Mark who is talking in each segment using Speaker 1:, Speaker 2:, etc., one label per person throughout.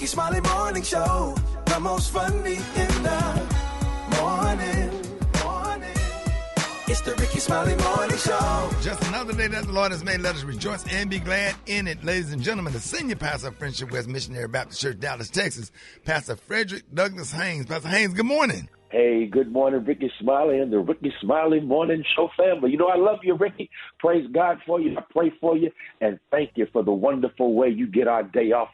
Speaker 1: Rickey Smiley Morning Show. The most funny in the morning. It's the Rickey Smiley Morning Show.
Speaker 2: Just another day that the Lord has made. Let us rejoice and be glad in it. Ladies and gentlemen, the senior pastor of Friendship West Missionary Baptist Church, Dallas, Texas, Pastor Frederick Douglass Haynes. Pastor Haynes, good morning.
Speaker 3: Hey, good morning, Rickey Smiley and the Rickey Smiley Morning Show family. You know, I love you, Rickey. Praise God for you. I pray for you. And thank you for the wonderful way you get our day off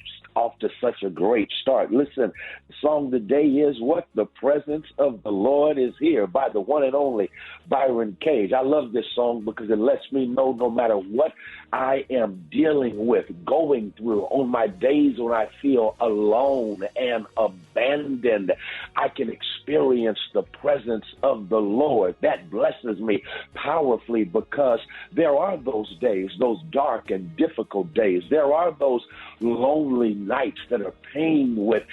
Speaker 3: to such a great start. Listen, the song today is what? The Presence of the Lord is Here by the one and only Byron Cage. I love this song because it lets me know no matter what I am dealing with, going through, on my days when I feel alone and abandoned, I can experience the presence of the Lord. That blesses me powerfully because there are those days, those dark and difficult days. There are those lonely nights that are pained with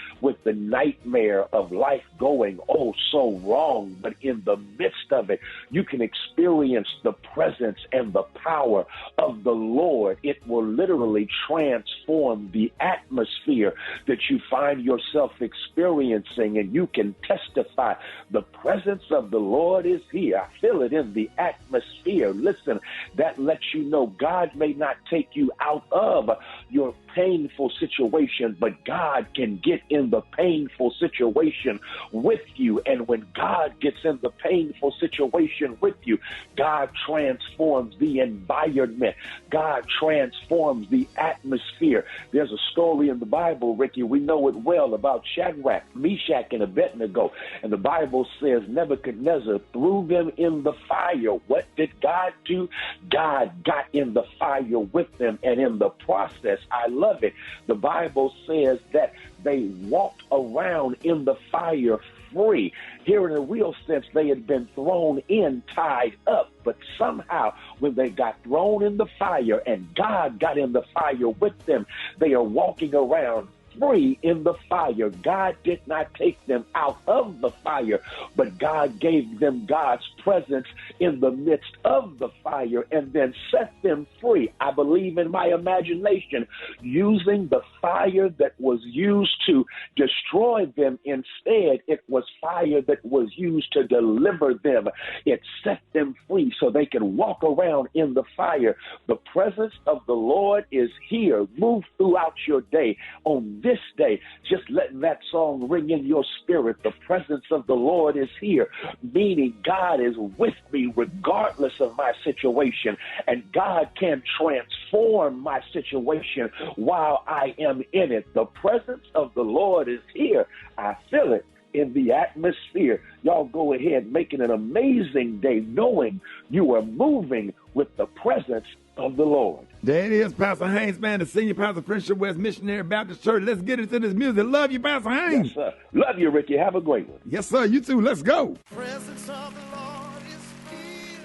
Speaker 3: the nightmare of life going oh so wrong. But in the midst of it, you can experience the presence and the power of the Lord. It will literally transform the atmosphere that you find yourself experiencing, and you can testify the presence of the Lord is here. I feel it in the atmosphere. Listen, that lets you know God may not take you out of your painful situation, but God can get in the painful situation with you. And when God gets in the painful situation with you, God transforms the environment. God transforms the atmosphere. There's a story in the Bible, Ricky, we know it well, about Shadrach, Meshach, and Abednego. And the Bible says Nebuchadnezzar threw them in the fire. What did God do? God got in the fire with them. And in the process, I love it, the Bible says that they walked around in the fire free. Here in a real sense, they had been thrown in, tied up, but somehow when they got thrown in the fire and God got in the fire with them, they are walking around free in the fire. God did not take them out of the fire, but God gave them God's presence in the midst of the fire and then set them free. I believe in my imagination, using the fire that was used to destroy them. Instead, it was fire that was used to deliver them. It set them free so they can walk around in the fire. The presence of the Lord is here. Move throughout your day. On this day, just letting that song ring in your spirit. The presence of the Lord is here, meaning God is with me regardless of my situation, and God can transform my situation while I am in it. The presence of the Lord is here. I feel it in the atmosphere. Y'all go ahead, making an amazing day, knowing you are moving with the presence of the Lord.
Speaker 2: There it is, Pastor Haynes, man, the senior pastor of Friendship West Missionary Baptist Church. Let's get into this music. Love you, Pastor Haynes.
Speaker 3: Yes, sir. Love you, Ricky. Have a great one.
Speaker 2: Yes, sir. You too. Let's go.
Speaker 1: Presence of the Lord is here.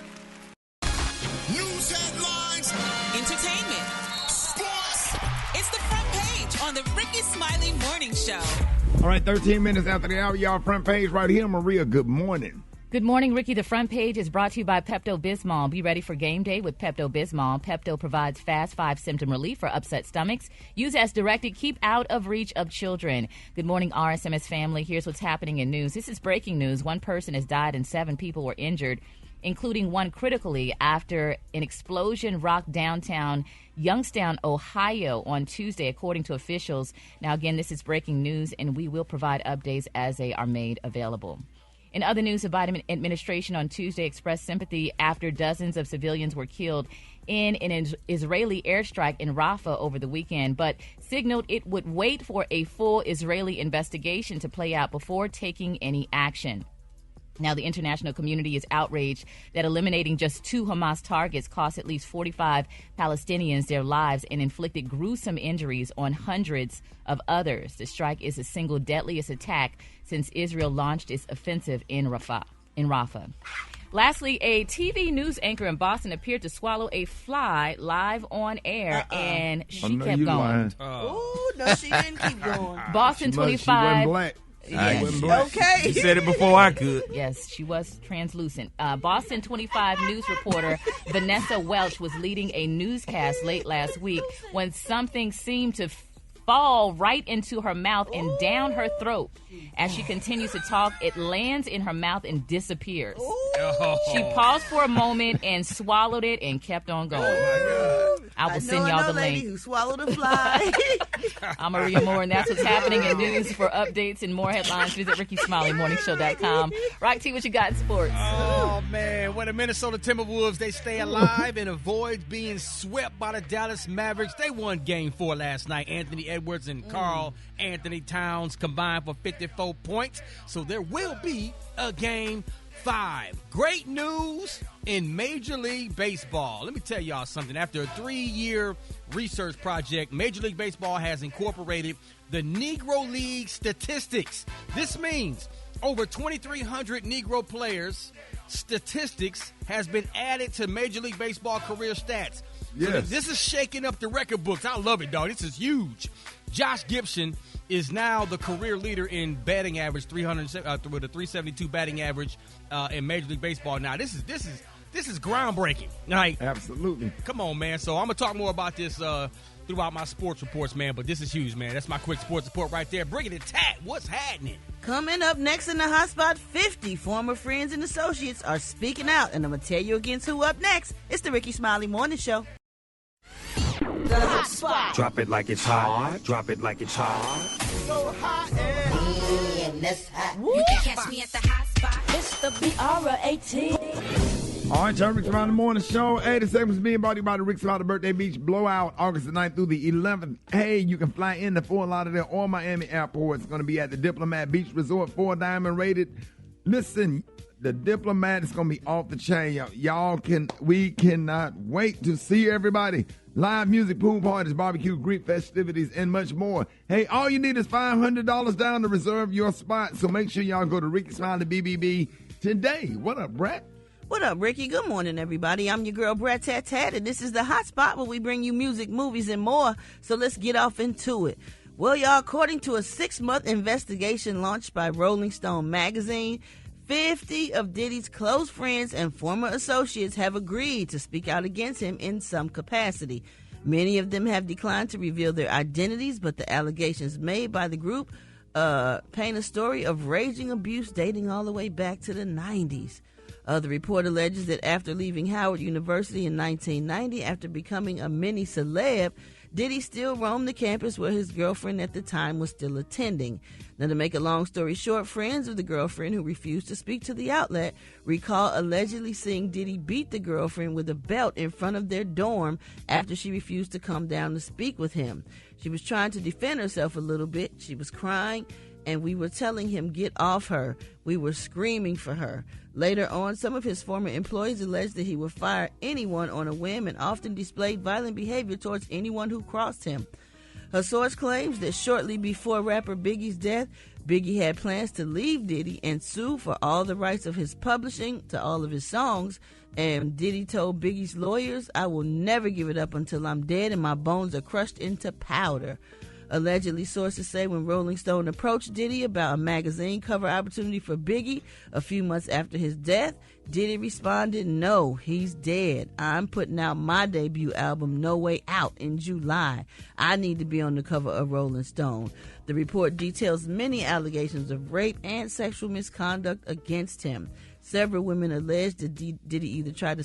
Speaker 4: News headlines,
Speaker 5: Entertainment.
Speaker 4: sports.
Speaker 5: It's the front page on the Rickey Smiley Morning Show.
Speaker 2: All right, 13 minutes after the hour, y'all, front page right here. Maria, good morning.
Speaker 6: Good morning, Ricky. The front page is brought to you by Pepto-Bismol. Be ready for game day with Pepto-Bismol. Pepto provides fast 5-symptom relief for upset stomachs. Use as directed. Keep out of reach of children. Good morning, RSMS family. Here's what's happening in news. This is breaking news. One person has died and 7 people were injured, including one critically after an explosion rocked downtown Youngstown, Ohio on Tuesday, according to officials. Now, again, this is breaking news, and we will provide updates as they are made available. In other news, the Biden administration on Tuesday expressed sympathy after dozens of civilians were killed in an Israeli airstrike in Rafah over the weekend, but signaled it would wait for a full Israeli investigation to play out before taking any action. Now, the international community is outraged that eliminating just 2 Hamas targets cost at least 45 Palestinians their lives and inflicted gruesome injuries on hundreds of others. The strike is the single deadliest attack since Israel launched its offensive in Rafah. Lastly, a TV news anchor in Boston appeared to swallow a fly live on air, and she kept going.
Speaker 7: Oh, no, she didn't keep going.
Speaker 6: Boston 25.
Speaker 2: She wasn't black.
Speaker 6: Yes.
Speaker 7: Okay.
Speaker 8: You said it before I could.
Speaker 6: Yes, she was translucent. Boston 25 news reporter Vanessa Welch was leading a newscast late last week when something seemed to fall right into her mouth and down her throat. As she continues to talk, it lands in her mouth and disappears. She paused for a moment and swallowed it and kept on going. I will send y'all the link.
Speaker 7: Who swallowed a fly.
Speaker 6: I'm Maria Moore, and that's what's happening in news. For updates and more headlines, visit RickySmileyMorningShow.com. Rock T, what you got in sports?
Speaker 8: Oh, man. Well, the Minnesota Timberwolves, they stay alive and avoid being swept by the Dallas Mavericks. They won Game 4 last night. Anthony Edwards and Karl Anthony Towns combined for 54 points. So there will be a Game 5. Great news in Major League Baseball. Let me tell y'all something. After a 3-year research project, Major League Baseball has incorporated the Negro League statistics. This means over 2,300 Negro players' statistics has been added to Major League Baseball career stats.
Speaker 2: Yes.
Speaker 8: So this is shaking up the record books. I love it, dog. This is huge. Josh Gibson is now the career leader in batting average, with a 372 batting average in Major League Baseball. Now, this is groundbreaking. Like,
Speaker 2: Absolutely.
Speaker 8: come on, man. So I'm gonna talk more about this throughout my sports reports, man. But this is huge, man. That's my quick sports report right there. Bring it to Tat. What's happening?
Speaker 7: Coming up next in the Hot Spot, 50 former friends and associates are speaking out, and I'm going to tell you against who up next. It's the Rickey Smiley Morning Show.
Speaker 4: The Hot Spot.
Speaker 1: Drop it like it's hot. Drop it like it's hot.
Speaker 4: So hot and you can catch me at the Hot Spot.
Speaker 7: It's the BR18.
Speaker 2: All right, y'all, Rickey Smiley Morning Show. 80 seconds being brought to you by the Rickey Smiley Birthday Beach Blowout, August the 9th through the 11th. Hey, you can fly into Fort Lauderdale or Miami Airport. It's going to be at the Diplomat Beach Resort, 4-diamond rated. Listen, the Diplomat is going to be off the chain. We cannot wait to see everybody. Live music, pool parties, barbecue, Greek festivities, and much more. Hey, all you need is $500 down to reserve your spot. So make sure y'all go to Rickey Smiley BBB today. What up, Brett?
Speaker 7: What up, Ricky? Good morning, everybody. I'm your girl, Brett Tat Tat, and this is the Hot Spot where we bring you music, movies, and more. So let's get off into it. Well, y'all, according to a 6-month investigation launched by Rolling Stone magazine, 50 of Diddy's close friends and former associates have agreed to speak out against him in some capacity. Many of them have declined to reveal their identities, but the allegations made by the group paint a story of raging abuse dating all the way back to the 90s. The report alleges that after leaving Howard University in 1990, after becoming a mini celeb, Diddy still roamed the campus where his girlfriend at the time was still attending. Now, to make a long story short, friends of the girlfriend who refused to speak to the outlet recall allegedly seeing Diddy beat the girlfriend with a belt in front of their dorm after she refused to come down to speak with him. She was trying to defend herself a little bit. She was crying, and we were telling him, get off her. We were screaming for her. Later on, some of his former employees alleged that he would fire anyone on a whim and often displayed violent behavior towards anyone who crossed him. Her source claims that shortly before rapper Biggie's death, Biggie had plans to leave Diddy and sue for all the rights of his publishing to all of his songs. And Diddy told Biggie's lawyers, I will never give it up until I'm dead and my bones are crushed into powder. Allegedly, sources say when Rolling Stone approached Diddy about a magazine cover opportunity for Biggie a few months after his death, Diddy responded, no, he's dead. I'm putting out my debut album, No Way Out, in July. I need to be on the cover of Rolling Stone. The report details many allegations of rape and sexual misconduct against him. Several women alleged that Diddy either tried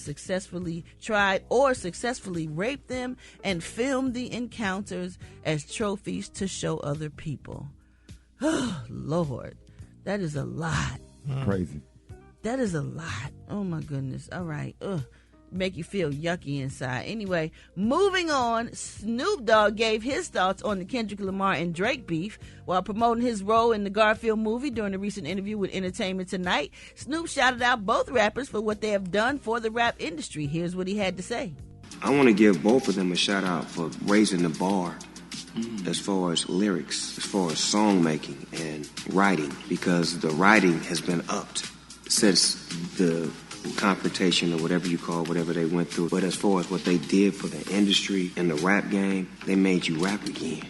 Speaker 7: or successfully raped them and filmed the encounters as trophies to show other people. Oh, Lord, that is a lot.
Speaker 2: Crazy.
Speaker 7: That is a lot. Oh, my goodness. All right. Make you feel yucky inside. Anyway, moving on, Snoop Dogg gave his thoughts on the Kendrick Lamar and Drake beef while promoting his role in the Garfield movie. During a recent interview with Entertainment Tonight, Snoop shouted out both rappers for what they have done for the rap industry. Here's what he had to say.
Speaker 9: I want to give both of them a shout out for raising the bar as far as lyrics, as far as song making and writing, because the writing has been upped since the confrontation or whatever you call whatever they went through. But as far as what they did for the industry and the rap game, they made you rap again.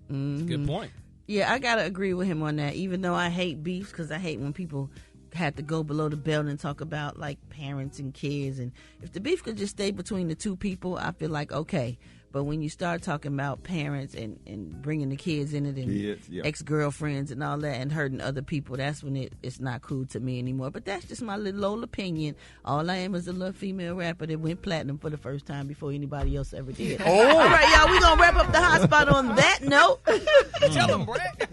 Speaker 8: Good point.
Speaker 7: Yeah, I gotta agree with him on that, even though I hate beefs, because I hate when people have to go below the belt and talk about like parents and kids. And if the beef could just stay between the two people, I feel like okay. But when you start talking about parents and bringing the kids in it and ex-girlfriends and all that and hurting other people, that's when it's not cool to me anymore. But that's just my little old opinion. All I am is a little female rapper that went platinum for the first time before anybody else ever did.
Speaker 8: Oh.
Speaker 7: All right, y'all, we're going to wrap up the hot spot on that note.
Speaker 8: Tell them, Brad.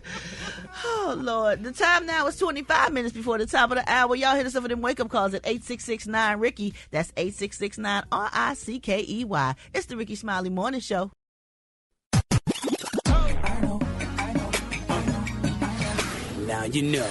Speaker 7: Oh, Lord. The time now is 25 minutes before the top of the hour. Y'all hit us up with them wake-up calls at 866-9-RICKY. That's 866-9-RICKEY. It's the Rickey Smiley Morning Show.
Speaker 10: Now you know.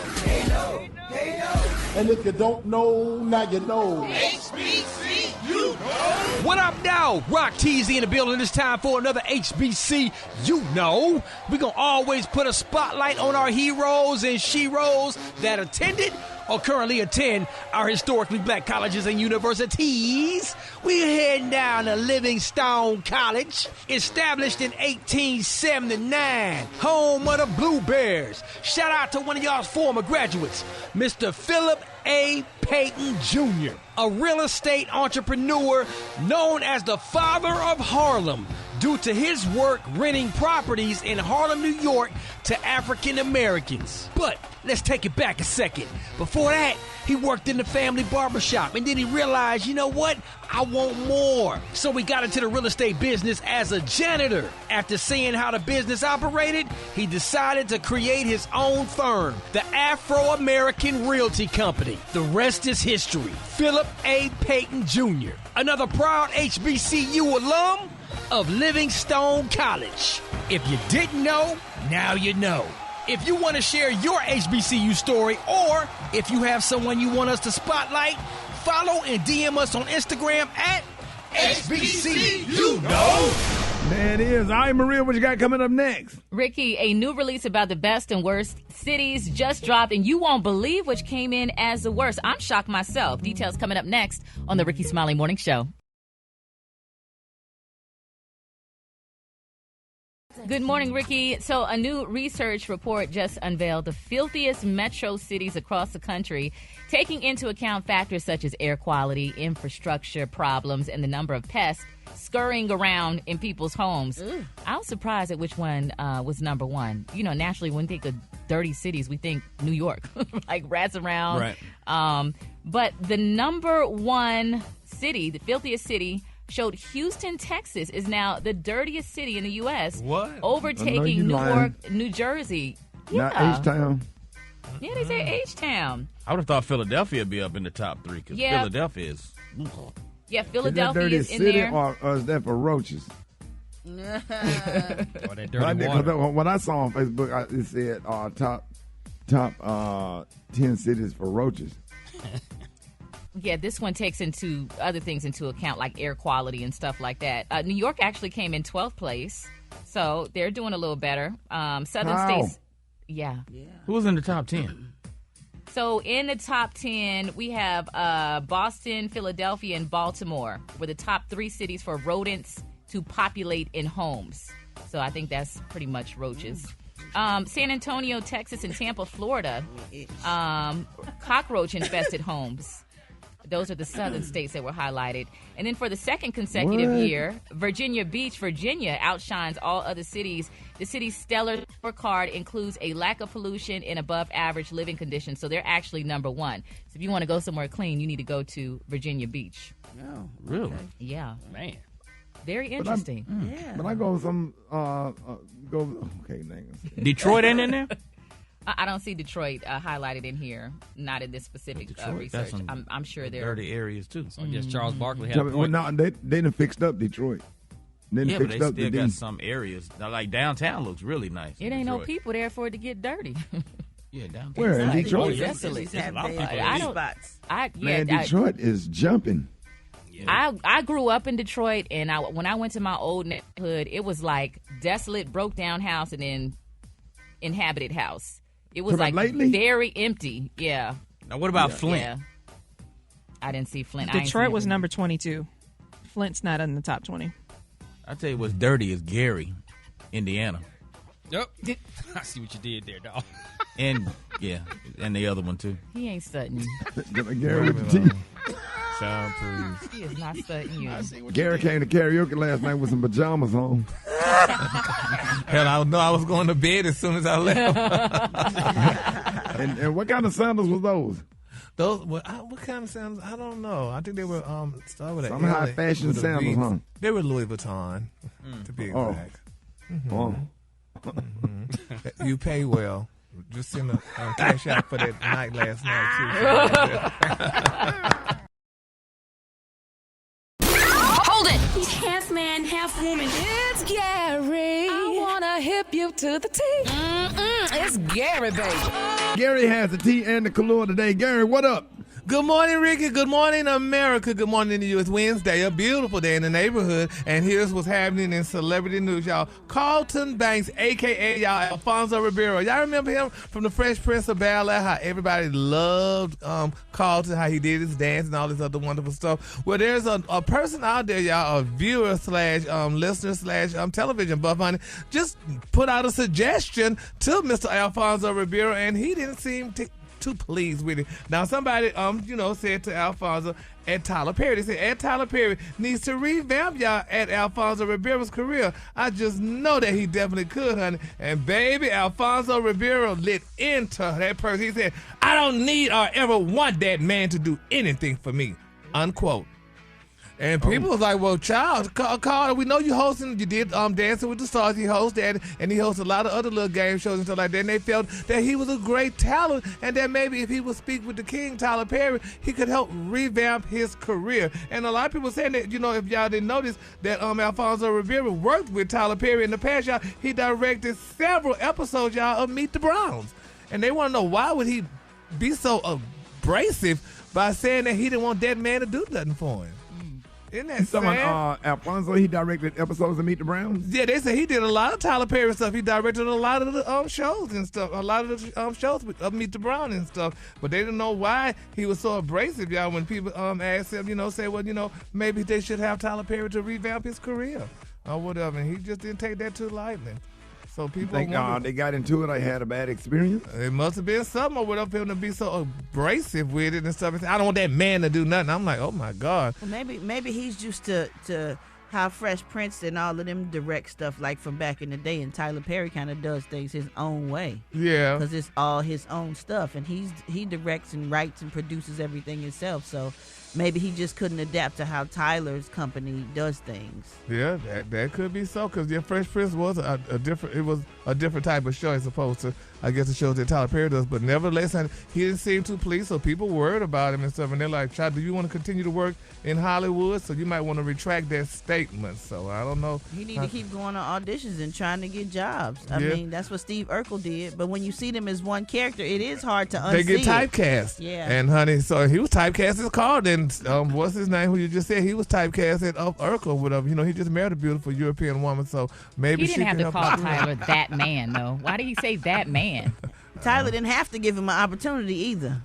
Speaker 11: And if you don't know, now you know.
Speaker 10: HBC, you know.
Speaker 8: What up now? Rock Teasy in the building. It's time for another HBC. You know. We're going to always put a spotlight on our heroes and sheroes that attended or currently attend our historically black colleges and universities. We're heading down to Livingstone College, established in 1879, home of the Blue Bears. Shout out to one of y'all's former graduates, Mr. Philip A. Payton Jr., a real estate entrepreneur known as the father of Harlem due to his work renting properties in Harlem, New York to African Americans. But let's take it back a second. Before that, he worked in the family barbershop, and then he realized, you know what? I want more. So he got into the real estate business as a janitor. After seeing how the business operated, he decided to create his own firm, the Afro-American Realty Company. The rest is history. Philip A. Payton Jr., another proud HBCU alum of Livingstone College. If you didn't know, now you know. If you want to share your HBCU story, or if you have someone you want us to spotlight, follow and DM us on Instagram at HBC You Know.
Speaker 2: There it is. All right, Maria, what you got coming up next?
Speaker 6: Ricky, a new release about the best and worst cities just dropped, and you won't believe which came in as the worst. I'm shocked myself. Details coming up next on the Rickey Smiley Morning Show. Good morning, Ricky. So a new research report just unveiled the filthiest metro cities across the country, taking into account factors such as air quality, infrastructure problems, and the number of pests scurrying around in people's homes. I was surprised at which one was number one. You know, naturally, when we think of dirty cities, we think New York, like rats around.
Speaker 8: Right.
Speaker 6: But the number one city, the filthiest city, showed Houston, Texas is now the dirtiest city in the U.S.
Speaker 8: What?
Speaker 6: Overtaking Newark, New Jersey. Yeah.
Speaker 2: Not H-Town.
Speaker 6: Yeah, they say H-Town.
Speaker 12: I would have thought Philadelphia would be up in the top three because Philadelphia is.
Speaker 6: Yeah,
Speaker 2: Is that
Speaker 6: Philadelphia
Speaker 2: dirty
Speaker 6: is in
Speaker 2: city
Speaker 6: there.
Speaker 2: or is that for roaches?
Speaker 8: Or that dirty water.
Speaker 2: What I saw on Facebook, it said top 10 cities for roaches.
Speaker 6: Yeah, this one takes into other things into account, like air quality and stuff like that. New York actually came in 12th place, so they're doing a little better. Southern states, yeah.
Speaker 12: Who was in the top 10?
Speaker 6: So in the top 10, we have Boston, Philadelphia, and Baltimore were the top three cities for rodents to populate in homes. So I think that's pretty much roaches. San Antonio, Texas, and Tampa, Florida, cockroach-infested homes. Those are the southern states that were highlighted. And then for the second consecutive year, Virginia Beach, Virginia outshines all other cities. The city's stellar scorecard includes a lack of pollution and above average living conditions. So they're actually number one. So if you want to go somewhere clean, you need to go to Virginia Beach.
Speaker 12: Oh, really?
Speaker 6: Yeah.
Speaker 8: Man.
Speaker 6: Very interesting.
Speaker 2: But I go
Speaker 12: Detroit ain't in there?
Speaker 6: I don't see Detroit highlighted in here, not in this specific research. I'm sure they're
Speaker 12: dirty areas too.
Speaker 8: So I guess Charles Barkley had a point.
Speaker 2: No, they done fixed up Detroit.
Speaker 12: But they still got some areas. Now, like downtown looks really nice.
Speaker 6: It ain't no people there for it to get dirty.
Speaker 12: Yeah, downtown.
Speaker 2: Where in Detroit?
Speaker 8: There's a lot of people.
Speaker 2: Detroit is jumping.
Speaker 6: Yeah. I grew up in Detroit, and when I went to my old neighborhood, it was like desolate, broke down house, and then inhabited house. It was like very empty. Yeah.
Speaker 12: Now, what about Flint?
Speaker 6: Yeah. I didn't see Flint.
Speaker 13: Detroit was number 22. Flint's not in the top 20.
Speaker 12: I'll tell you what's dirty is Gary, Indiana.
Speaker 8: Yep. I see what you did there, dog.
Speaker 12: And the other one, too.
Speaker 6: He ain't studying.
Speaker 2: Gary with the T.
Speaker 14: Sean, please.
Speaker 6: He is not studying you.
Speaker 2: Gary came to karaoke last night with some pajamas on.
Speaker 14: Hell, I know I was going to bed as soon as I left.
Speaker 2: And what kind of sandals was those?
Speaker 14: Those what kind of sandals? I don't know. I think they were start with
Speaker 2: some high fashion sandals, huh?
Speaker 14: They were Louis Vuitton, to be exact. You pay well. Just send a cash out for that night last night too.
Speaker 15: Hold it! He's half man, half woman. It's Gary. I wanna hip you to the T. It's Gary, baby.
Speaker 2: Gary has the tea and the color today. Gary, what up?
Speaker 14: Good morning, Ricky. Good morning, America. Good morning to you. It's Wednesday, a beautiful day in the neighborhood. And here's what's happening in celebrity news, y'all. Carlton Banks, a.k.a. y'all, Alfonso Ribeiro. Y'all remember him from the Fresh Prince of Bel-Air, how everybody loved Carlton, how he did his dance and all this other wonderful stuff. Well, there's a person out there, y'all, a viewer / listener / television buff, honey, just put out a suggestion to Mr. Alfonso Ribeiro, and he didn't seem too pleased with it. Now, somebody, said to Alfonso at Tyler Perry, they said, Ed Tyler Perry needs to revamp y'all at Alfonso Ribeiro's career. I just know that he definitely could, honey. And baby, Alfonso Ribeiro lit into that person. He said, I don't need or ever want that man to do anything for me, unquote. And people was like, well, child, Carter, we know you did Dancing with the Stars. He hosted, and he hosts a lot of other little game shows and stuff like that. And they felt that he was a great talent, and that maybe if he would speak with the king, Tyler Perry, he could help revamp his career. And a lot of people saying that, if y'all didn't notice, that Alfonso Ribeiro worked with Tyler Perry in the past, y'all. He directed several episodes, y'all, of Meet the Browns. And they want to know, why would he be so abrasive by saying that he didn't want that man to do nothing for him? Isn't that sad?
Speaker 2: Alfonso, he directed episodes of Meet the Browns?
Speaker 14: Yeah, they say he did a lot of Tyler Perry stuff. He directed a lot of the shows and stuff, a lot of the shows of Meet the Browns and stuff. But they didn't know why he was so abrasive, y'all, when people asked him, say, well, maybe they should have Tyler Perry to revamp his career or whatever. And he just didn't take that too lightly. So people
Speaker 2: think they got into it. I had a bad experience.
Speaker 14: It must have been something with him to be so abrasive with it and stuff. I don't want that man to do nothing. I'm like, oh my God.
Speaker 7: Well, maybe he's used to how Fresh Prince and all of them direct stuff like from back in the day, and Tyler Perry kind of does things his own way.
Speaker 14: Yeah,
Speaker 7: because it's all his own stuff, and he directs and writes and produces everything himself. So maybe he just couldn't adapt to how Tyler's company does things.
Speaker 14: Yeah, that could be so, because Fresh Prince was a different type of show as opposed to, I guess, the shows that Tyler Perry does. But nevertheless, he didn't seem too pleased, so people worried about him and stuff. And they're like, "Child, do you want to continue to work in Hollywood? So you might want to retract that statement." So I don't know.
Speaker 7: He need to keep going to auditions and trying to get jobs. I mean, that's what Steve Urkel did. But when you see them as one character, it is hard to unsee.
Speaker 14: They get typecast.
Speaker 7: Yeah.
Speaker 14: And honey, so he was typecast as Carl. Then what's his name? Who you just said he was typecast as Urkel or whatever. He just married a beautiful European woman. So maybe
Speaker 6: he didn't have to call Tyler that man, though. Why did he say that man?
Speaker 7: Tyler didn't have to give him an opportunity either.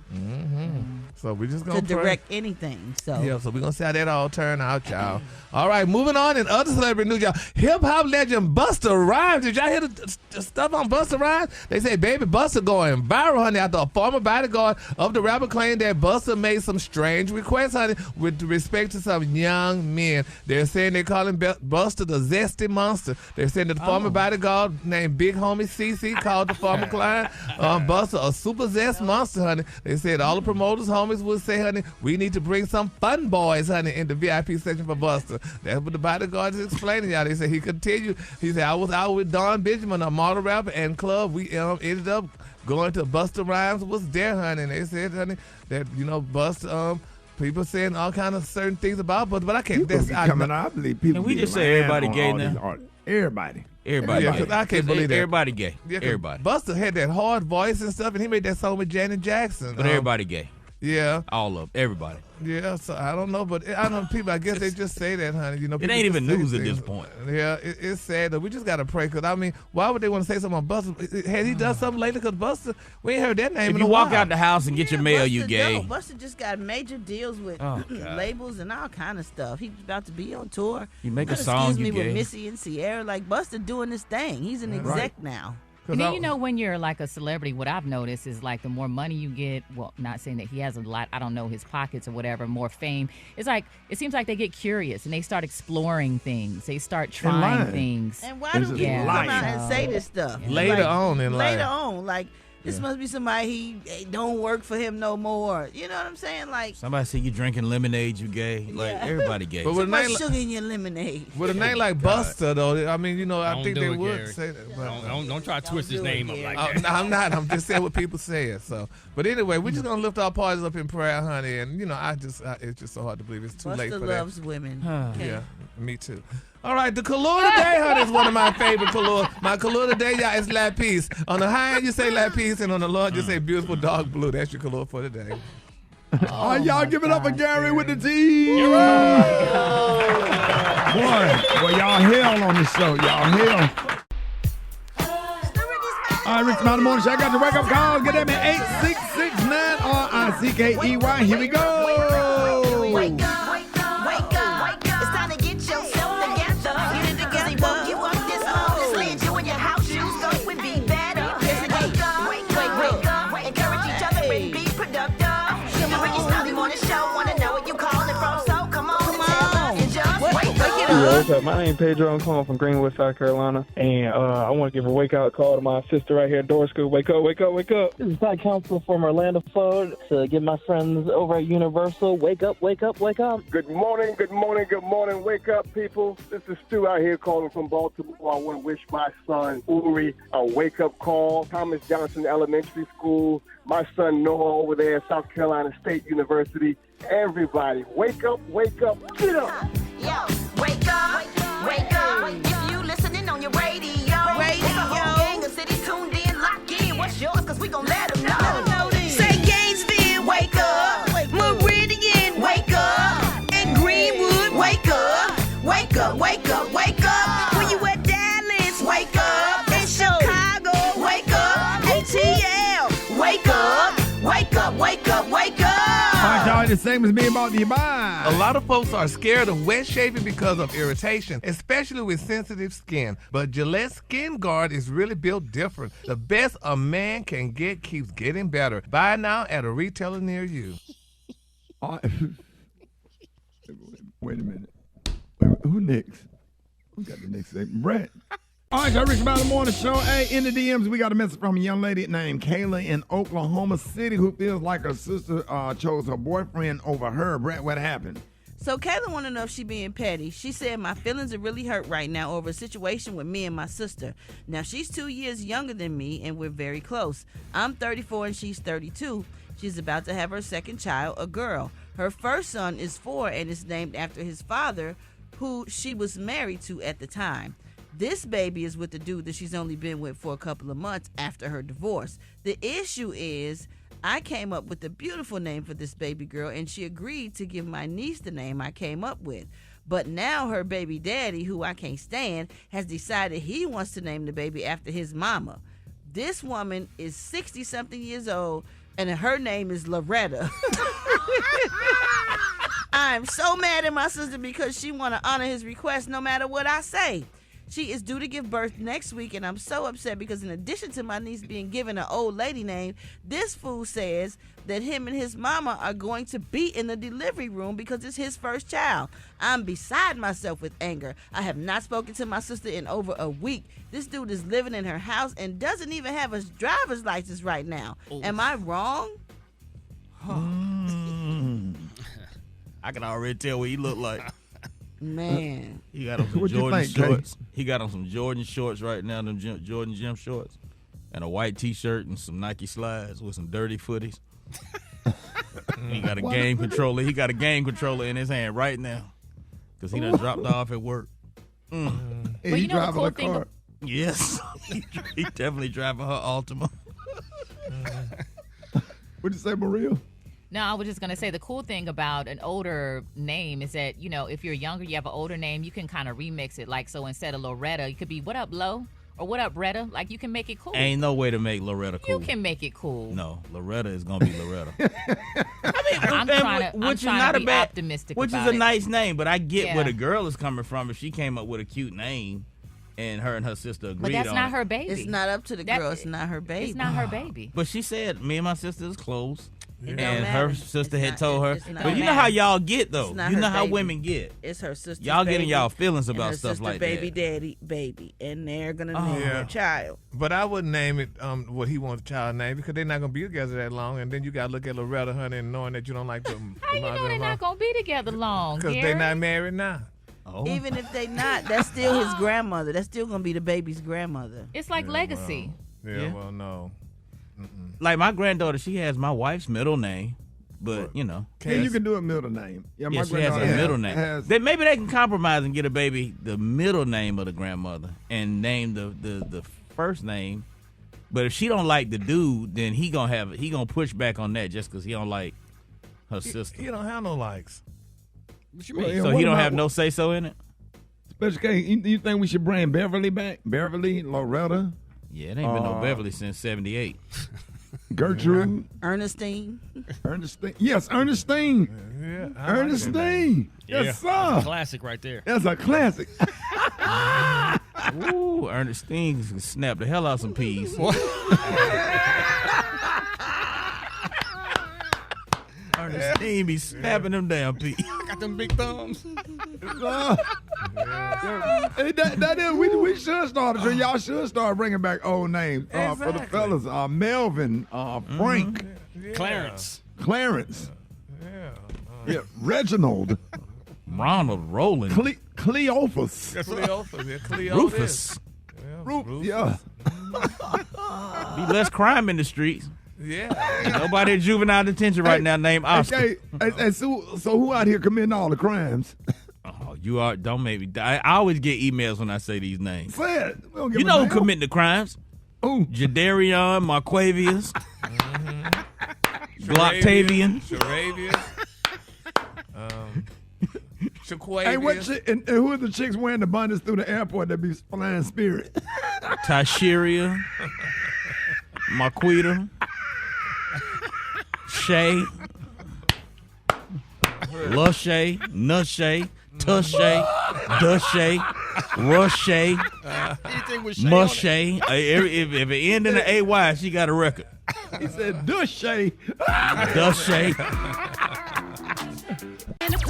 Speaker 14: So we're just gonna
Speaker 7: direct anything. So
Speaker 14: we're gonna see how that all turn out, y'all. All right, moving on in other celebrity news, y'all. Hip hop legend Busta Rhymes. Did y'all hear the stuff on Busta Rhymes? They say baby Busta going viral, honey, after a former bodyguard of the rapper claimed that Busta made some strange requests, honey, with respect to some young men. They're saying they call him Busta the zesty monster. They're saying that the former bodyguard named Big Homie CC called the former client Busta a super zest monster, honey. They said all the promoters, homies, would say, honey, we need to bring some fun boys, honey, in the VIP section for Busta. That's what the bodyguard is explaining, y'all. They said he continued. He said, I was out with Don Benjamin, a model rapper and club. We ended up going to Busta Rhymes was there, honey. And they said, honey, that, Busta, people saying all kind of certain things about Busta, but I can't.
Speaker 2: I believe people.
Speaker 12: Can we just say everybody gay now?
Speaker 2: Everybody.
Speaker 12: Everybody.
Speaker 14: Yeah, I can't believe that.
Speaker 12: Everybody gay.
Speaker 14: Yeah,
Speaker 12: everybody.
Speaker 14: Busta had that hard voice and stuff, and he made that song with Janet Jackson.
Speaker 12: But everybody gay.
Speaker 14: Yeah.
Speaker 12: All of everybody.
Speaker 14: Yeah, so I don't know, but I know people, I guess they just say that, honey.
Speaker 12: It ain't even news at this point.
Speaker 14: Yeah, it's sad, though. We just got to pray, because, I mean, why would they want to say something on Busta? Had he done something lately? Because Busta, we ain't heard that name
Speaker 12: if
Speaker 14: in
Speaker 12: you
Speaker 14: a while.
Speaker 12: walk out the house and get your mail, you gay.
Speaker 7: Busta just got major deals with labels and all kind of stuff. He's about to be on tour.
Speaker 12: You make a song,
Speaker 7: with Missy and Sierra. Like, Busta doing this thing. He's an exec now.
Speaker 6: And then, you know, when you're like a celebrity, what I've noticed is like the more money you get, well, not saying that he has a lot, I don't know his pockets or whatever, more fame. It's like, it seems like they get curious and they start exploring things. They start trying things.
Speaker 7: And why do people come out and say this stuff?
Speaker 14: Later on in life.
Speaker 7: Later on, like, this must be somebody he don't work for him no more. You know what I'm saying? Like,
Speaker 12: somebody say you drinking lemonade, you gay. Like everybody gay.
Speaker 7: But with much sugar in your lemonade.
Speaker 14: With a name like Buster, though, I mean, you know, I think they would
Speaker 8: Gary.
Speaker 14: say that. But,
Speaker 8: Don't try to twist his name up like that.
Speaker 14: No, I'm not. I'm just saying what people say. So, but anyway, we're just gonna lift our parties up in prayer, honey. And you know, it's just so hard to believe it's too late for that.
Speaker 7: Buster loves women.
Speaker 14: Yeah, me too. All right, the color today, honey, is one of my favorite colors. My color today, y'all, is lapis. On the high end, you say lapis, and on the low end, you say beautiful dark blue. That's your color for today.
Speaker 2: Oh, y'all give it up for Gary with the T. Boy, y'all hell on this show. Y'all hell. All right, Rickey Smiley Morning Show. I got your wake-up call. Get them at 866-9RICKEY. Here we go.
Speaker 4: Wake up.
Speaker 16: What's up? My name is Pedro. I'm calling from Greenwood, South Carolina, and I want to give a wake-up call to my sister right here, Doris. Wake up, wake up, wake up.
Speaker 17: This is Pat Council from Orlando, Florida, to give my friends over at Universal, wake up, wake up, wake up.
Speaker 18: Good morning, good morning, good morning. Wake up, people. This is Stu out here calling from Baltimore. I want to wish my son, Uri, a wake-up call. Thomas Johnson Elementary School. My son, Noah, over there at South Carolina State University. Everybody, wake up, get up.
Speaker 4: Yo, wake up, wake up. If you listening on your radio. Gang of cities tuned in, lock in. What's yours? Cause we gon' let them know. Say Gainesville, wake up. Meridian, wake up. And Greenwood, wake up. Wake up, wake up, wake up. When you at Dallas, wake up. In Chicago, wake up. ATL, wake up. Wake up, wake up, wake up.
Speaker 2: All right, y'all, the same as me about the mind.
Speaker 14: A lot of folks are scared of wet shaving because of irritation, especially with sensitive skin. But Gillette Skin Guard is really built different. The best a man can get keeps getting better. Buy now at a retailer near you.
Speaker 2: Wait a minute. Who next? Who got the next segment? Brett. All right, y'all, Rickey Smiley Morning Show. Hey, in the DMs, we got a message from a young lady named Kayla in Oklahoma City who feels like her sister chose her boyfriend over her. Brett, what happened?
Speaker 7: So Kayla want to know if she being petty. She said, my feelings are really hurt right now over a situation with me and my sister. Now, she's 2 years younger than me, and we're very close. I'm 34 and she's 32. She's about to have her second child, a girl. Her first son is 4 and is named after his father, who she was married to at the time. This baby is with the dude that she's only been with for a couple of months after her divorce. The issue is I came up with a beautiful name for this baby girl, and she agreed to give my niece the name I came up with. But now her baby daddy, who I can't stand, has decided he wants to name the baby after his mama. This woman is 60-something years old, and her name is Loretta. I'm so mad at my sister because she want to honor his request no matter what I say. She is due to give birth next week, and I'm so upset because in addition to my niece being given an old lady name, this fool says that him and his mama are going to be in the delivery room because it's his first child. I'm beside myself with anger. I have not spoken to my sister in over a week. This dude is living in her house and doesn't even have a driver's license right now. Oof. Am I wrong?
Speaker 12: I can already tell what he look like.
Speaker 7: Man.
Speaker 12: He got on some Jordan shorts. He got on some Jordan shorts right now, them Jordan gym shorts, and a white T-shirt and some Nike slides with some dirty footies. He got a game controller. He got a game controller in his hand right now because he done dropped off at work.
Speaker 6: Well, you know the cool thing.
Speaker 12: Yes, he definitely driving her Altima.
Speaker 2: What'd you say, Maria?
Speaker 6: No, I was just going to say the cool thing about an older name is that, you know, if you're younger, you have an older name, you can kind of remix it. Like, so instead of Loretta, it could be, what up, Lo? Or what up, Retta? Like, you can make it cool.
Speaker 12: Ain't no way to make Loretta cool.
Speaker 6: You can make it cool.
Speaker 12: No, Loretta is going to be Loretta.
Speaker 6: I'm trying to be optimistic
Speaker 12: which
Speaker 6: about
Speaker 12: is a
Speaker 6: it.
Speaker 12: nice name, but I get where the girl is coming from. If she came up with a cute name, and her sister agreed
Speaker 6: But that's
Speaker 12: on
Speaker 6: not
Speaker 12: it.
Speaker 6: her baby.
Speaker 7: It's not up to the girl. It's not her baby.
Speaker 6: It's not her baby.
Speaker 12: But she said me and my sister is close.
Speaker 7: It don't
Speaker 12: And
Speaker 7: matter.
Speaker 12: her sister
Speaker 7: It's
Speaker 12: had
Speaker 7: not-
Speaker 12: told her.
Speaker 7: it's not-
Speaker 12: But you know
Speaker 7: matter.
Speaker 12: how y'all get, though.
Speaker 7: It's not
Speaker 12: You know
Speaker 7: her
Speaker 12: how
Speaker 7: baby.
Speaker 12: women get.
Speaker 7: It's her sister's
Speaker 12: Y'all getting
Speaker 7: baby
Speaker 12: y'all feelings
Speaker 7: and
Speaker 12: about
Speaker 7: her
Speaker 12: stuff
Speaker 7: sister
Speaker 12: like
Speaker 7: baby
Speaker 12: that.
Speaker 7: daddy baby, and they're gonna
Speaker 14: Oh.
Speaker 7: name
Speaker 14: Yeah.
Speaker 7: their child.
Speaker 14: But I wouldn't name it what he wants the child name because they're not gonna be together that long, and then you gotta look at Loretta Honey and knowing that you don't like them.
Speaker 6: How you know they're not gonna be together long?
Speaker 14: Because
Speaker 6: Gary?
Speaker 14: they're not married now.
Speaker 12: Oh.
Speaker 7: Even if they not, that's still his grandmother. That's still gonna be the baby's grandmother.
Speaker 6: It's like legacy.
Speaker 14: Yeah, well, no.
Speaker 12: Like my granddaughter, she has my wife's middle name, but you know.
Speaker 2: Yeah, you can do a middle name. Yeah, my
Speaker 12: she has a
Speaker 2: granddaughter
Speaker 12: middle name.
Speaker 2: has-
Speaker 12: Maybe they can compromise and get a baby the middle name of the grandmother and name the first name. But if she don't like the dude, then he gonna push back on that just because he don't like her sister.
Speaker 14: He don't have no likes.
Speaker 8: What you
Speaker 2: Well,
Speaker 8: mean?
Speaker 2: yeah,
Speaker 12: So
Speaker 2: what
Speaker 12: he don't
Speaker 2: about-
Speaker 12: have no say so in it.
Speaker 2: Special K, you think we should bring Beverly back? Beverly, Loretta,
Speaker 12: Yeah, it ain't been no Beverly since '78.
Speaker 2: Gertrude,
Speaker 7: Ernestine.
Speaker 2: Ernestine. Yes, Ernestine.
Speaker 14: Yeah,
Speaker 2: Ernestine. Yes, sir.
Speaker 8: That's a classic right there.
Speaker 2: That's a classic.
Speaker 12: Ooh, Ernestine can snap the hell out some peas. Ernestine be snapping them damn peas.
Speaker 8: Got them big thumbs.
Speaker 2: Hey, that is, we should start. Y'all should start bringing back old names for the fellas. Melvin, Frank,
Speaker 8: Clarence.
Speaker 2: Yeah, Reginald,
Speaker 12: Ronald, Roland,
Speaker 2: Cleophas,
Speaker 14: Cleophas, yeah, Cleo
Speaker 12: Rufus.
Speaker 2: Rufus. Yeah.
Speaker 12: Be less crime in the streets.
Speaker 14: Yeah.
Speaker 12: Nobody in juvenile detention right now named Oscar.
Speaker 2: Hey, so who out here committing all the crimes?
Speaker 12: Oh, you are. Don't make me. I always get emails when I say these names.
Speaker 2: Say it. We don't give
Speaker 12: You
Speaker 2: a
Speaker 12: know who
Speaker 2: damn.
Speaker 12: committing the crimes?
Speaker 2: Who?
Speaker 12: Jadarion, Marquavius, Gloctavian.
Speaker 14: Sharavius. Shaquavius.
Speaker 2: Hey, and who are the chicks wearing the bundles through the airport that be flying Spirit?
Speaker 12: Tashiria, Marquita, Shay, Lushay, Nushay, Tushay, Dushay, Rushay,
Speaker 8: Anything with Shay on it.
Speaker 12: Mushay. If it end in an AY, she got a record.
Speaker 2: He said, Dushay.
Speaker 12: Dushay.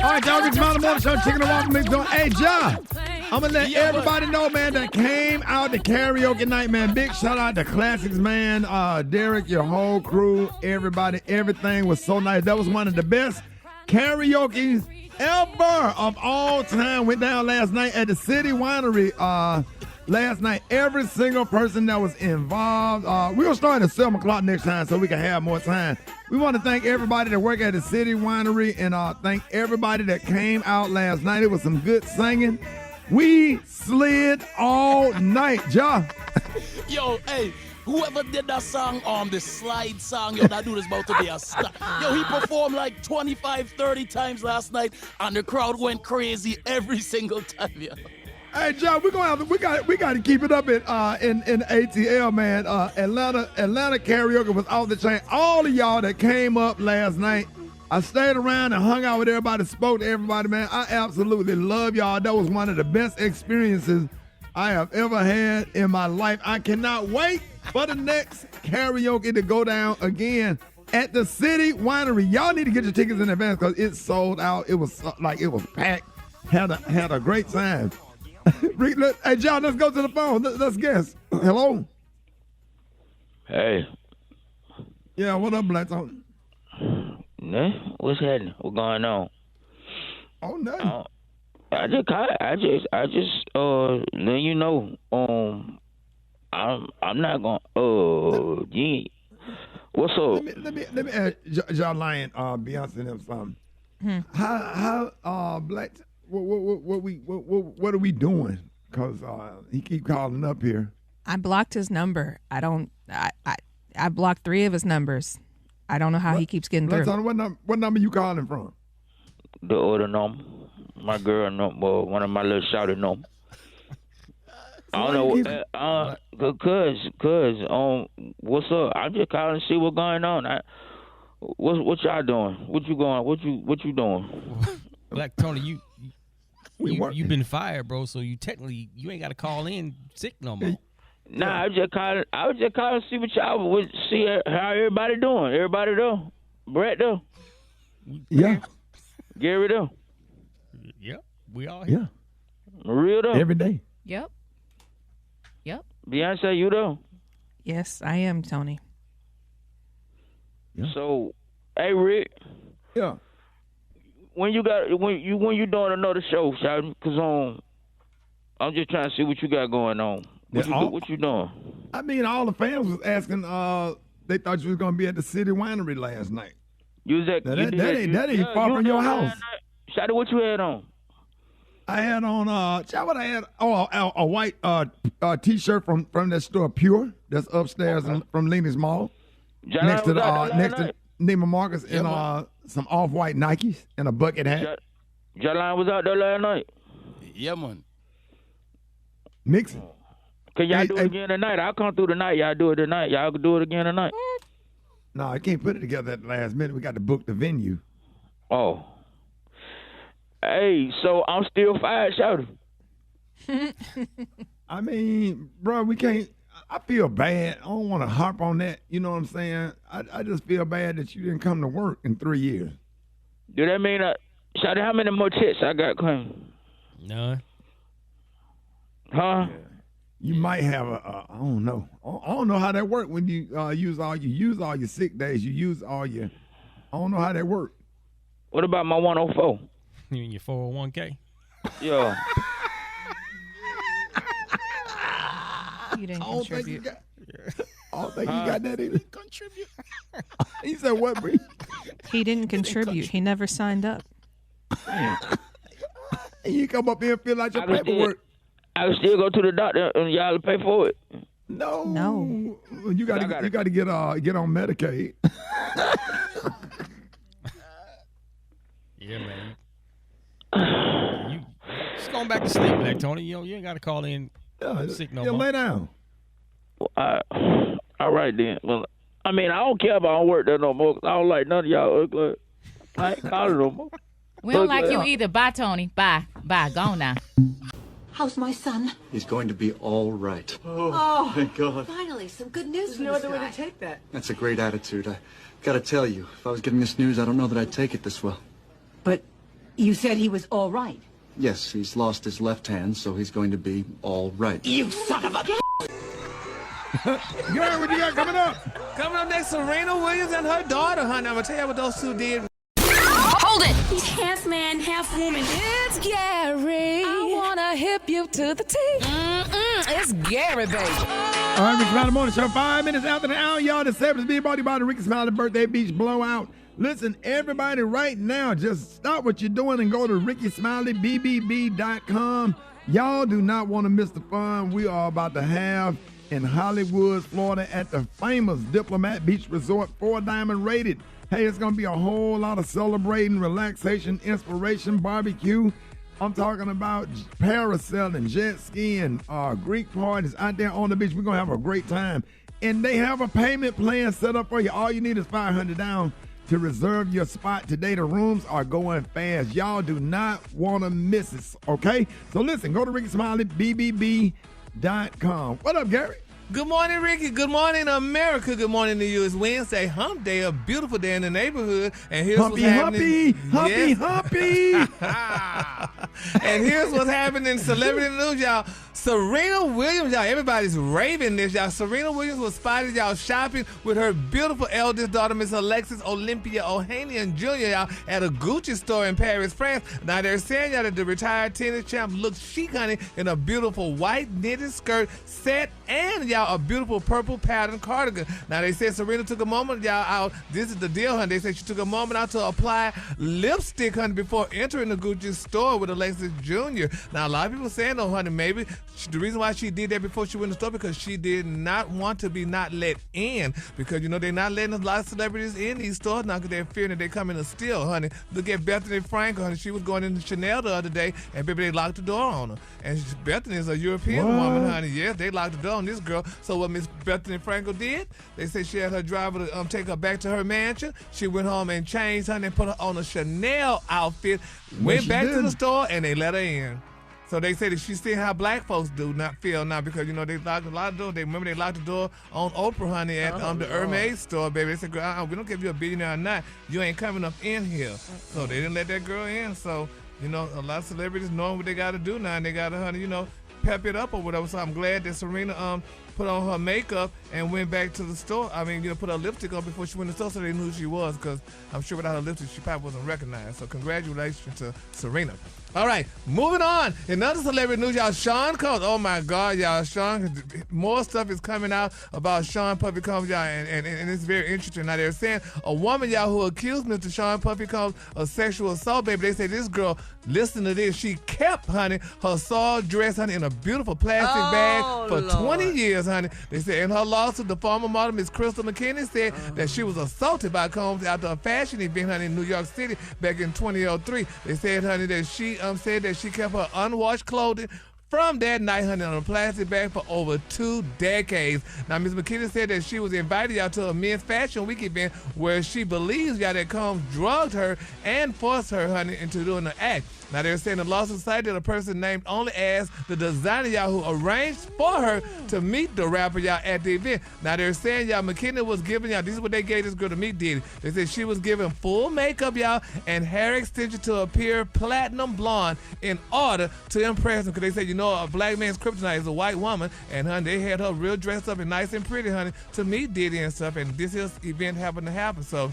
Speaker 2: All right, y'all, Rickey Smiley Morning Show, Chicken and Waffle Mix on. Hey, John, I'm going to let everybody know, man, that came out to karaoke night, man. Big shout out to Classics, man. Derek, your whole crew, everybody, everything was so nice. That was one of the best karaoke's ever of all time. Went down last night at the City Winery. Last night, every single person that was involved. We're going to start at 7 o'clock next time so we can have more time. We want to thank everybody that worked at the City Winery and thank everybody that came out last night. It was some good singing. We slid all night, Ja.
Speaker 10: Yo, hey, whoever did that song, the slide song, yo, that dude is about to be a star. Yo, he performed like 25, 30 times last night, and the crowd went crazy every single time, yo.
Speaker 2: Hey, John, we got to keep it up in ATL, man. Atlanta karaoke was off the chain. All of y'all that came up last night, I stayed around and hung out with everybody, spoke to everybody, man. I absolutely love y'all. That was one of the best experiences I have ever had in my life. I cannot wait for the next karaoke to go down again at the City Winery. Y'all need to get your tickets in advance because it sold out. It was packed. Had a great time. Hey, John, let's go to the phone. Let's guess. Hello?
Speaker 19: Hey.
Speaker 2: Yeah, what up, Blackstone?
Speaker 19: What's happening? What's going on?
Speaker 2: Oh, nothing.
Speaker 19: I just let you know. I'm not gonna. Gee, what's up?
Speaker 2: Let me ask John Lyon, Beyonce and them something. How Black? What are we doing? Because he keep calling up here.
Speaker 13: I blocked his number. I blocked 3 of his numbers. I don't know how he keeps getting through.
Speaker 2: What number you calling from?
Speaker 19: The other number. My girl number. One of my little shouted number. I don't know. Cause what's up? I'm just calling to see what's going on. What y'all doing? What you doing?
Speaker 8: Black Tony, You've been fired, bro. So you ain't got to call in sick no more.
Speaker 19: Nah, I was just calling to see what y'all would see how everybody doing. Everybody though, Brett though.
Speaker 2: Yeah.
Speaker 19: Gary though.
Speaker 8: Yep. We all here.
Speaker 2: Yeah.
Speaker 19: Maria though.
Speaker 2: Every day.
Speaker 6: Yep.
Speaker 19: Beyonce, you though.
Speaker 13: Yes, I am, Tony.
Speaker 2: Yeah.
Speaker 19: So, hey Rick.
Speaker 2: Yeah.
Speaker 19: When you doing another show, because I'm just trying to see what you got going on. What you doing?
Speaker 2: I mean, all the fans was asking. They thought you was gonna be at the City Winery last night.
Speaker 19: You was at
Speaker 2: that ain't far from your house.
Speaker 19: Shawty, what you had on?
Speaker 2: I had on what I had a white t-shirt from that store Pure that's upstairs from Lena's Mall next to Neiman Marcus and some off-white Nikes and a bucket hat.
Speaker 19: Jalan was out there last night.
Speaker 10: Yeah, man.
Speaker 2: Mixing.
Speaker 19: Can y'all do it again tonight? I'll come through tonight. Y'all do it tonight. Y'all can do it again tonight.
Speaker 2: No, I can't put it together at the last minute. We got to book the venue.
Speaker 19: Oh. Hey, so I'm still fired, shouting.
Speaker 2: I mean, bro, we can't. I feel bad. I don't want to harp on that. You know what I'm saying? I just feel bad that you didn't come to work in 3 years.
Speaker 19: Do that mean, shouting, how many more checks I got coming?
Speaker 8: None.
Speaker 19: Huh?
Speaker 2: Yeah. You might have I don't know. I don't know how that works when you use all your sick days. You use all your. I don't know how that works.
Speaker 19: What about my 104?
Speaker 8: You mean your 401k?
Speaker 19: Yeah.
Speaker 13: You didn't contribute.
Speaker 2: I don't think you got that either. Contribute. He said what, Bree?
Speaker 13: He didn't contribute. He never signed up.
Speaker 2: You come up here and fill out your paperwork.
Speaker 19: I can still go to the doctor and y'all pay for it.
Speaker 2: No. You got to get on Medicaid.
Speaker 8: Yeah, man. You just going back to sleep, Black Tony. You ain't got to call in sick no more.
Speaker 2: Lay down.
Speaker 19: All right then. Well, I mean, I don't care if I don't work there no more. 'Cause I don't like none of y'all ugly. I ain't calling no more.
Speaker 6: We don't like you either. Bye, Tony. Bye. Go on now.
Speaker 20: How's my son?
Speaker 21: He's going to be all right.
Speaker 20: Oh,
Speaker 21: thank God.
Speaker 20: Finally, some good news.
Speaker 21: There's
Speaker 20: from
Speaker 21: no
Speaker 20: this
Speaker 21: other way
Speaker 20: guy.
Speaker 21: to
Speaker 20: take that.
Speaker 21: That's a great attitude. I gotta tell you, if I was getting this news, I don't know that I'd take it this well.
Speaker 20: But you said he was all right.
Speaker 21: Yes, he's lost his left hand, so he's going to be all right.
Speaker 20: You son of a...
Speaker 2: Gary, what you got coming up?
Speaker 14: Coming up next, Serena Williams and her daughter, honey. I'm going to tell you what those two did.
Speaker 15: Hold it! He's half man, half woman. It's Gary. I wanna hip you to the T. It's Gary, baby.
Speaker 2: All right, Rickey Smiley Morning Show, 5 minutes after the hour, y'all. The 7th is being brought to you by the Rickey Smiley Birthday Beach Blowout. Listen, everybody, right now, just stop what you're doing and go to RickySmileyBBB.com. Y'all do not want to miss the fun we are about to have in Hollywood, Florida, at the famous Diplomat Beach Resort, 4-diamond rated. Hey, it's going to be a whole lot of celebrating, relaxation, inspiration, barbecue. I'm talking about parasailing, jet skiing, Greek parties out there on the beach. We're going to have a great time. And they have a payment plan set up for you. All you need is $500 down to reserve your spot today. The rooms are going fast. Y'all do not want to miss it, okay? So listen, go to RickySmileyBBB.com. What up, Gary?
Speaker 14: Good morning, Ricky. Good morning, America. Good morning to you. It's Wednesday, hump day, a beautiful day in the neighborhood. And here's what's happening.
Speaker 2: Humpy.
Speaker 14: And here's what's happening in celebrity news, y'all. Serena Williams, y'all. Everybody's raving this, y'all. Serena Williams was spotted, y'all, shopping with her beautiful eldest daughter, Miss Alexis Olympia Ohanian Jr., y'all, at a Gucci store in Paris, France. Now, they're saying, y'all, that the retired tennis champ looks chic, honey, in a beautiful white knitted skirt set and, y'all, a beautiful purple pattern cardigan. Now, they said Serena took a moment, y'all, out. This is the deal, honey. They said she took a moment out to apply lipstick, honey, before entering the Gucci store with Alexis Jr. Now, a lot of people saying, oh, honey, maybe the reason why she did that before she went to the store because she did not want to be not let in because, you know, they're not letting a lot of celebrities in these stores now because they're fearing that they're coming to steal, honey. Look at Bethany Frankel, honey. She was going into Chanel the other day, and baby, they locked the door on her. And Bethany is a European woman, honey. Yes, they locked the door on this girl. So what Miss Bethany Frankel did, they said she had her driver to take her back to her mansion. She went home and changed, honey, and put her on a Chanel outfit, went back to the store and they let her in. So they say that she's seeing how black folks do not feel now because, you know, they locked a lot of doors. They locked the door on Oprah, honey, at the Hermes store, baby. They said, girl, we don't care if you're a billionaire or not. You ain't coming up in here. So they didn't let that girl in. So, you know, a lot of celebrities knowing what they got to do now, and they got to, honey, you know, pep it up or whatever. So I'm glad that Serena put on her makeup and went back to the store. I mean, you know, put her lipstick on before she went to the store so they knew who she was, because I'm sure without her lipstick, she probably wasn't recognized. So congratulations to Serena. All right, moving on. Another celebrity news, y'all. Sean Combs. Oh, my God, y'all. Sean, more stuff is coming out about Sean Puffy Combs, y'all, and it's very interesting. Now, they're saying a woman, y'all, who accused Mr. Sean Puffy Combs of sexual assault, baby. They say this girl, listen to this, she kept, honey, her soiled dress, honey, in a beautiful plastic bag for 20 years, honey. They said in her lawsuit, the former model, Miss Crystal McKinney, said that she was assaulted by Combs after a fashion event, honey, in New York City back in 2003. They said, honey, that she said that she kept her unwashed clothing from that night, honey, on a plastic bag for over 2 decades. Now, Ms. McKinney said that she was invited out to a men's fashion week event where she believes y'all that Combs drugged her and forced her, honey, into doing the act. Now, they're saying the lawsuit cited that a person named only as the designer, y'all, who arranged for her to meet the rapper, y'all, at the event. Now, they're saying, y'all, McKinney was giving, y'all, this is what they gave this girl to meet Diddy. They said she was given full makeup, y'all, and hair extension to appear platinum blonde in order to impress him. Because they said, you know, a black man's kryptonite is a white woman. And, honey, they had her real dressed up and nice and pretty, honey, to meet Diddy and stuff. And this event happened to happen. So,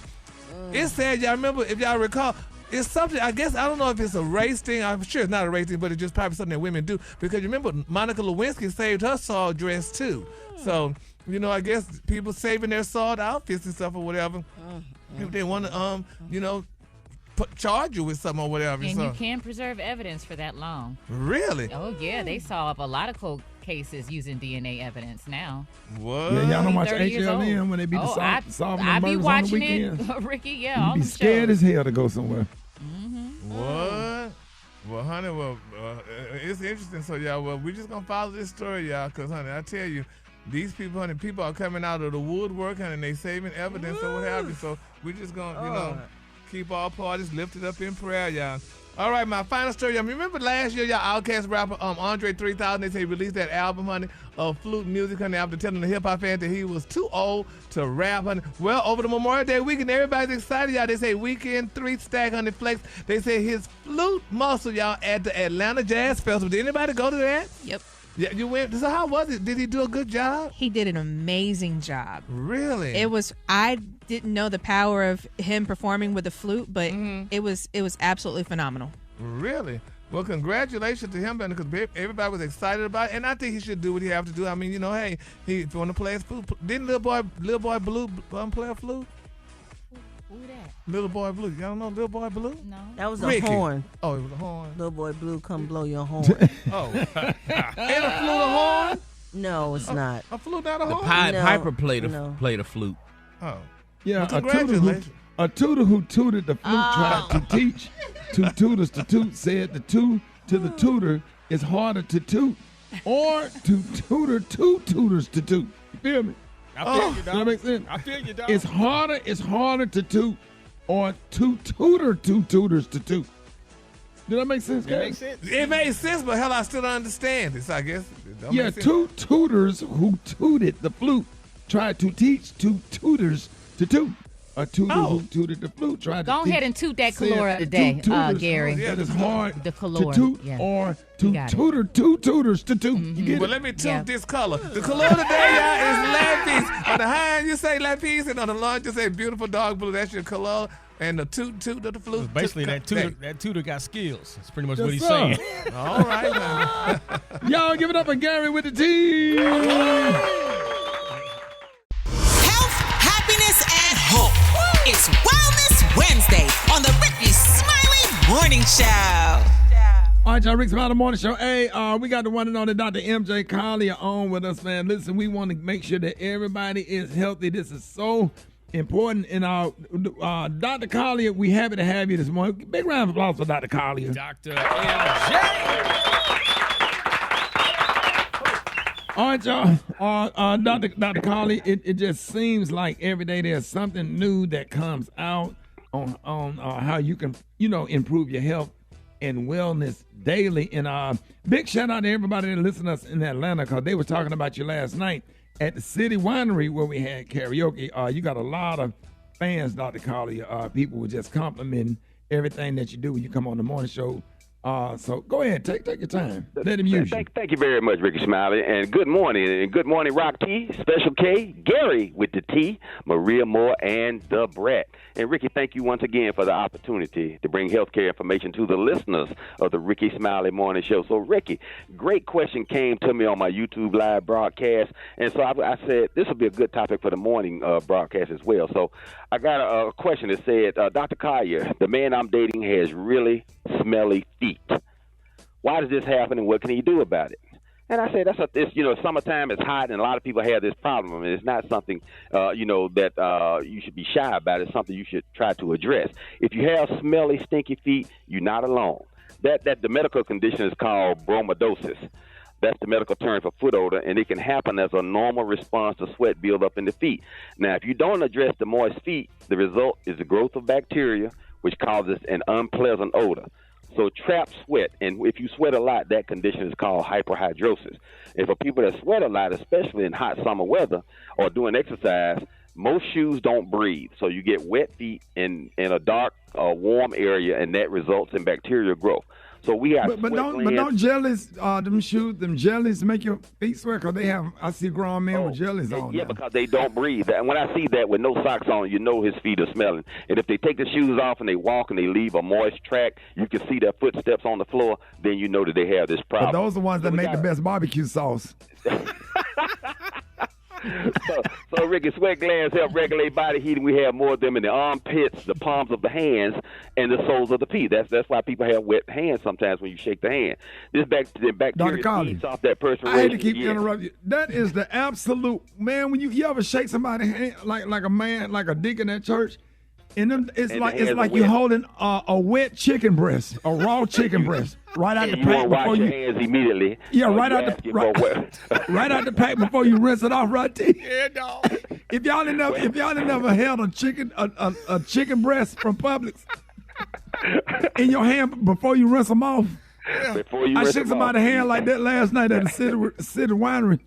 Speaker 14: it's sad, y'all remember, if y'all recall, it's something, I guess, I don't know if it's a race thing. I'm sure it's not a race thing, but it's just probably something that women do. Because you remember, Monica Lewinsky saved her soiled dress, too. So, you know, I guess people saving their soiled outfits and stuff or whatever. If they want to, you know, charge you with something or whatever.
Speaker 6: And you can preserve evidence for that long.
Speaker 14: Really?
Speaker 6: Oh, yeah. They saw up a lot of cold cases using DNA evidence now.
Speaker 14: What?
Speaker 2: Yeah, y'all don't watch HLN when they be solving the murders on the weekends?
Speaker 6: Ricky, yeah, all
Speaker 2: you be scared as hell to go somewhere.
Speaker 14: What? Well, honey, it's interesting. So, y'all, we're just going to follow this story, y'all, because, honey, I tell you, these people, honey, people are coming out of the woodwork, honey, and they saving evidence or what have you. So, we're just going to, you know, keep all parties lifted up in prayer, y'all. All right, my final story. Y'all remember last year, y'all, Outkast rapper Andre 3000, they say he released that album, honey, of flute music, honey, after telling the hip-hop fans that he was too old to rap, honey. Well, over the Memorial Day weekend, everybody's excited, y'all. They say Weekend 3 Stack, honey, flex. They say his flute muscle, y'all, at the Atlanta Jazz Festival. Did anybody go to that?
Speaker 13: Yep.
Speaker 14: Yeah, you went. So how was it? Did he do a good job?
Speaker 13: He did an amazing job.
Speaker 14: Really?
Speaker 13: It was. I didn't know the power of him performing with the flute, but it was absolutely phenomenal.
Speaker 14: Really? Well, congratulations to him, because everybody was excited about it, and I think he should do what he have to do. I mean, you know, hey, if you want to play his flute, didn't Little Boy Blue play a flute?
Speaker 6: Who that?
Speaker 14: Little Boy Blue. Y'all don't know Little Boy Blue?
Speaker 6: No.
Speaker 7: That was a
Speaker 14: Ricky.
Speaker 7: horn.
Speaker 14: Oh, it was a horn.
Speaker 7: Little Boy Blue, come blow your horn.
Speaker 14: Oh. Ain't a flute a horn?
Speaker 7: No, it's not.
Speaker 14: A flute not a
Speaker 12: The
Speaker 14: horn?
Speaker 12: Piper played a flute.
Speaker 14: Oh.
Speaker 2: Yeah,
Speaker 14: Well, congratulations.
Speaker 2: a tutor who tutored the flute tried to teach two tutors to toot, said the two to the tutor is harder to toot, or to tutor two tutors to toot. You feel me?
Speaker 8: I feel you,
Speaker 2: Does
Speaker 8: dog.
Speaker 2: that make sense?
Speaker 8: I feel you, dog.
Speaker 2: It's harder to toot, or to tutor two tutors to toot. Did that make sense,
Speaker 8: It
Speaker 2: guys?
Speaker 8: makes sense.
Speaker 14: It made sense, but hell, I still don't understand this, I guess. It don't
Speaker 2: Yeah,
Speaker 14: make sense.
Speaker 2: two tutors who tooted the flute tried to teach two tutors to toot. A tutor who tooted the flute tried to
Speaker 6: Go
Speaker 2: teach.
Speaker 6: ahead and toot that
Speaker 2: said
Speaker 6: calora
Speaker 2: two
Speaker 6: today,
Speaker 2: tutors
Speaker 6: Gary.
Speaker 2: That is hard
Speaker 6: The
Speaker 2: to
Speaker 6: calora,
Speaker 2: toot,
Speaker 6: yeah.
Speaker 2: or
Speaker 6: You
Speaker 2: to
Speaker 6: got it.
Speaker 2: tutor two tutors to toot. You get
Speaker 14: Well,
Speaker 2: it?
Speaker 14: let me toot this color. The color today, y'all, is lapis. On the high end, you say lapis, and on the lunch, you say beautiful dark blue. That's your color. And the toot of the flute.
Speaker 8: Basically, that tutor got skills. That's pretty much
Speaker 2: Yes,
Speaker 8: what he's
Speaker 2: sir.
Speaker 8: saying.
Speaker 14: All right, man.
Speaker 2: Y'all give it up for Gary with the T.
Speaker 5: Health, happiness, and hope. It's Wellness Wednesday on the Rickey Smiley Morning Show.
Speaker 2: All right, y'all, Rickey Smiley Morning Show. Hey, we got the one and only Dr. MJ Collier on with us, man. Listen, we want to make sure that everybody is healthy. This is so important. And Dr. Collier, we happy to have you this morning. Big round of applause for Dr. Collier.
Speaker 8: Dr. MJ.
Speaker 2: All right, y'all. Dr. Collier, it just seems like every day there's something new that comes out on how you can, improve your health. and Wellness Daily. And big shout out to everybody that listened to us in Atlanta, because they were talking about you last night at the City Winery where we had karaoke. You got a lot of fans, Dr. Collier. People were just complimenting everything that you do when you come on the morning show. So go ahead, take your time. Let him use you.
Speaker 3: Thank you very much, Rickey Smiley, and good morning, Rock T, Special K, Gary with the T, Maria Moore, and the Brett. And Rickey, thank you once again for the opportunity to bring healthcare information to the listeners of the Rickey Smiley Morning Show. So, Rickey, great question came to me on my YouTube live broadcast, and so I said this would be a good topic for the morning broadcast as well. So I got a question that said, Dr. Collier, the man I'm dating has really smelly feet. Why does this happen, and what can he do about it? And I say summertime is hot, and a lot of people have this problem, and it's not something that you should be shy about. It's something you should try to address. If you have smelly, stinky feet, you're not alone. That the medical condition is called bromodosis. That's the medical term for foot odor, and it can happen as a normal response to sweat buildup in the feet. Now, if you don't address the moist feet, the result is the growth of bacteria, which causes an unpleasant odor. So trap sweat, and if you sweat a lot, that condition is called hyperhidrosis. And for people that sweat a lot, especially in hot summer weather or doing exercise, most shoes don't breathe. So you get wet feet in a dark, warm area, and that results in bacterial growth. So we have
Speaker 2: but don't jellies, them jellies make your feet sweat? Because I see grown men with jellies on.
Speaker 3: Yeah, because they don't breathe. And when I see that with no socks on, you know his feet are smelling. And if they take the shoes off and they walk and they leave a moist track, you can see their footsteps on the floor, then you know that they have this problem.
Speaker 2: But those are the ones that make the best barbecue sauce.
Speaker 3: So Rickey, sweat glands help regulate body heat, and we have more of them in the armpits, the palms of the hands, and the soles of the feet. That's why people have wet hands sometimes when you shake the hand. This bacteria feeds off that perspiration.
Speaker 2: I hate to keep interrupting you. That is the absolute, man, when you ever shake somebody's hand, like a man, like a deacon at church, and it's like you're holding a wet chicken breast, a raw chicken breast, right out the pack before you.
Speaker 3: Wash your hands immediately.
Speaker 2: Yeah, right out the pack before you rinse it off, right there.
Speaker 8: Yeah, dog.
Speaker 2: If y'all ain't never held a chicken breast from Publix in your hand before you rinse them off. I shook somebody's hand like that last night at the city winery.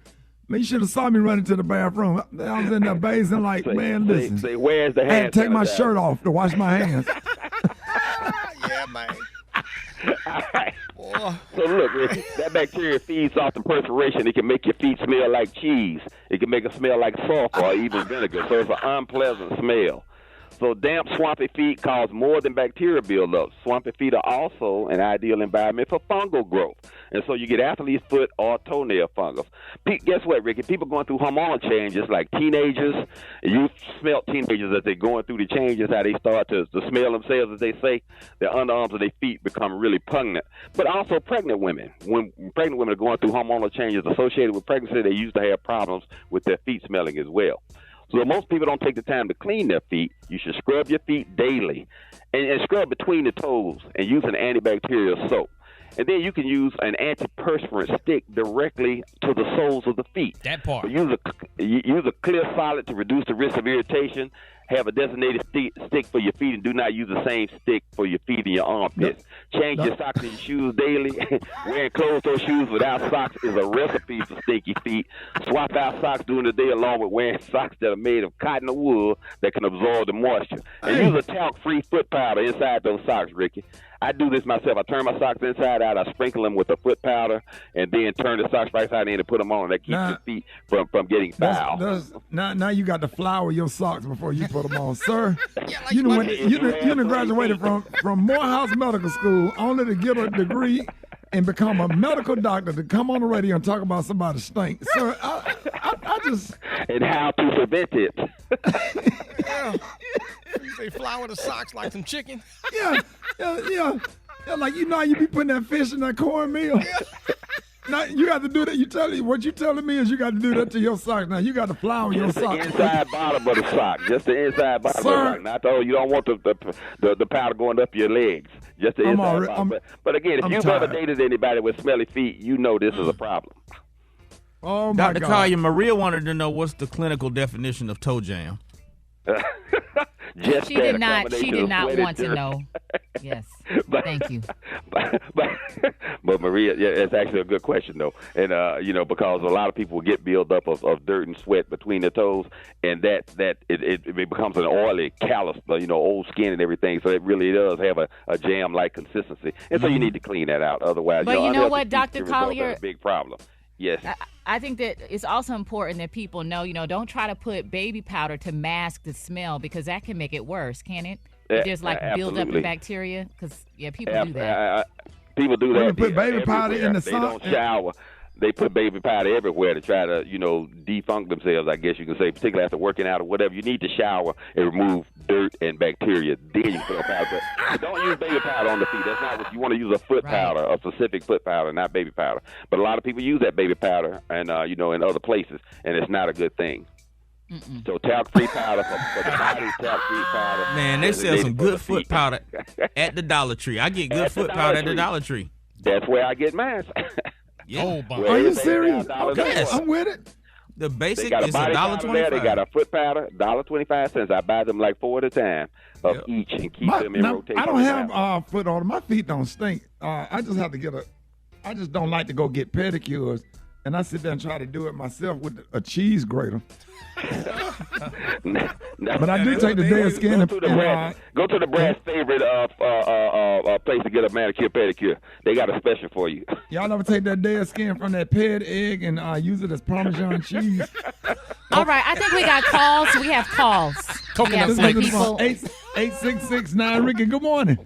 Speaker 2: Man, you should have saw me running to the bathroom. I was in there bathing like, man, listen.
Speaker 3: Where's the hand?
Speaker 2: I had to take my shirt off to wash my hands.
Speaker 8: Yeah, man.
Speaker 3: All right. So look, that bacteria feeds off the perspiration. It can make your feet smell like cheese. It can make it smell like sulfur or even vinegar. So it's an unpleasant smell. So damp, swampy feet cause more than bacteria buildup. Swampy feet are also an ideal environment for fungal growth. And so you get athlete's foot or toenail fungus. Guess what, Rickey? People going through hormonal changes like teenagers. You smell teenagers as they're going through the changes, how they start to smell themselves, as they say. Their underarms of their feet become really pungent. But also pregnant women. When pregnant women are going through hormonal changes associated with pregnancy, they used to have problems with their feet smelling as well. So most people don't take the time to clean their feet. You should scrub your feet daily and scrub between the toes and use an antibacterial soap. And then you can use an antiperspirant stick directly to the soles of the feet.
Speaker 8: That part.
Speaker 3: Use a clear solid to reduce the risk of irritation. Have a designated stick for your feet, and do not use the same stick for your feet and your armpits. Change your socks and your shoes daily. Wearing closed-toe shoes without socks is a recipe for stinky feet. Swap out socks during the day along with wearing socks that are made of cotton or wool that can absorb the moisture. And use a talc-free foot powder inside those socks, Rickey. I do this myself. I turn my socks inside out. I sprinkle them with a foot powder, and then turn the socks right side in and put them on. That keeps your feet from getting foul.
Speaker 2: Now you got to flour your socks before you put them on, sir. You done graduated from Morehouse Medical School only to get a degree and become a medical doctor to come on the radio and talk about somebody stink, sir. I just
Speaker 3: and how to prevent it.
Speaker 8: Yeah. You say flour the socks like some chicken?
Speaker 2: Yeah, like how you be putting that fish in that cornmeal. Yeah. Now you got to do that. What you telling me is you got to do that to your socks. Now you got to flour your socks.
Speaker 3: The inside bottom of the sock, just the inside bottom of the sock. Not you don't want the powder going up your legs. Just the inside bottom. But again, if you've ever dated anybody with smelly feet, you know this is a problem.
Speaker 2: Oh my
Speaker 12: God. Dr. Collier, Maria wanted to know what's the clinical definition of toe jam.
Speaker 3: Just
Speaker 6: She
Speaker 3: that
Speaker 6: did not.
Speaker 3: combination
Speaker 6: She did
Speaker 3: of
Speaker 6: not
Speaker 3: sweat and
Speaker 6: want to
Speaker 3: dirt.
Speaker 6: know. Yes. Thank you.
Speaker 3: But Maria, yeah, it's actually a good question though, and because a lot of people get buildup of dirt and sweat between their toes, and that it becomes an oily, callous, old skin and everything. So it really does have a jam-like consistency, and so you need to clean that out. Otherwise,
Speaker 6: But you know what,
Speaker 3: unhealthy
Speaker 6: Dr.
Speaker 3: feet can result in
Speaker 6: Collier?
Speaker 3: a big problem. Yes.
Speaker 6: I think that it's also important that people know, don't try to put baby powder to mask the smell because that can make it worse, can it? If there's like build up
Speaker 3: Absolutely.
Speaker 6: of bacteria, because people do that.
Speaker 3: People do that.
Speaker 2: Women put baby powder in the
Speaker 3: They
Speaker 2: sun.
Speaker 3: don't shower. They put baby powder everywhere to try to, defunk themselves, I guess you can say, particularly after working out or whatever. You need to shower and remove dirt and bacteria. Then you can put on powder. But don't use baby powder on the feet. That's not what you want to use. A foot powder, a specific foot powder, not baby powder. But a lot of people use that baby powder and, in other places, and it's not a good thing. So talc-free powder for the body, talc-free powder.
Speaker 12: Man, they sell some good foot powder at the Dollar Tree. I get good foot powder at the Dollar Tree.
Speaker 3: That's where I get mine.
Speaker 12: Yeah.
Speaker 2: Are you serious? Okay,
Speaker 12: Yes.
Speaker 2: I'm with it.
Speaker 12: The
Speaker 3: They
Speaker 12: basic
Speaker 3: got a
Speaker 12: is
Speaker 3: body powder there. They
Speaker 12: $1.25.
Speaker 3: got a foot powder, $1.25. I buy them like 4 at a time of each and keep them in rotation.
Speaker 2: I don't have foot on. My feet don't stink. I just have to I just don't like to go get pedicures, and I sit there and try to do it myself with a cheese grater. But I do take the dead skin and
Speaker 3: go to the Brad's favorite place to get a manicure pedicure. They got a special for you.
Speaker 2: Y'all ever take that dead skin from that pet egg and use it as Parmesan cheese?
Speaker 6: All right, I think we got calls. We have calls. We have some people.
Speaker 2: 866-9 Ricky. Good morning.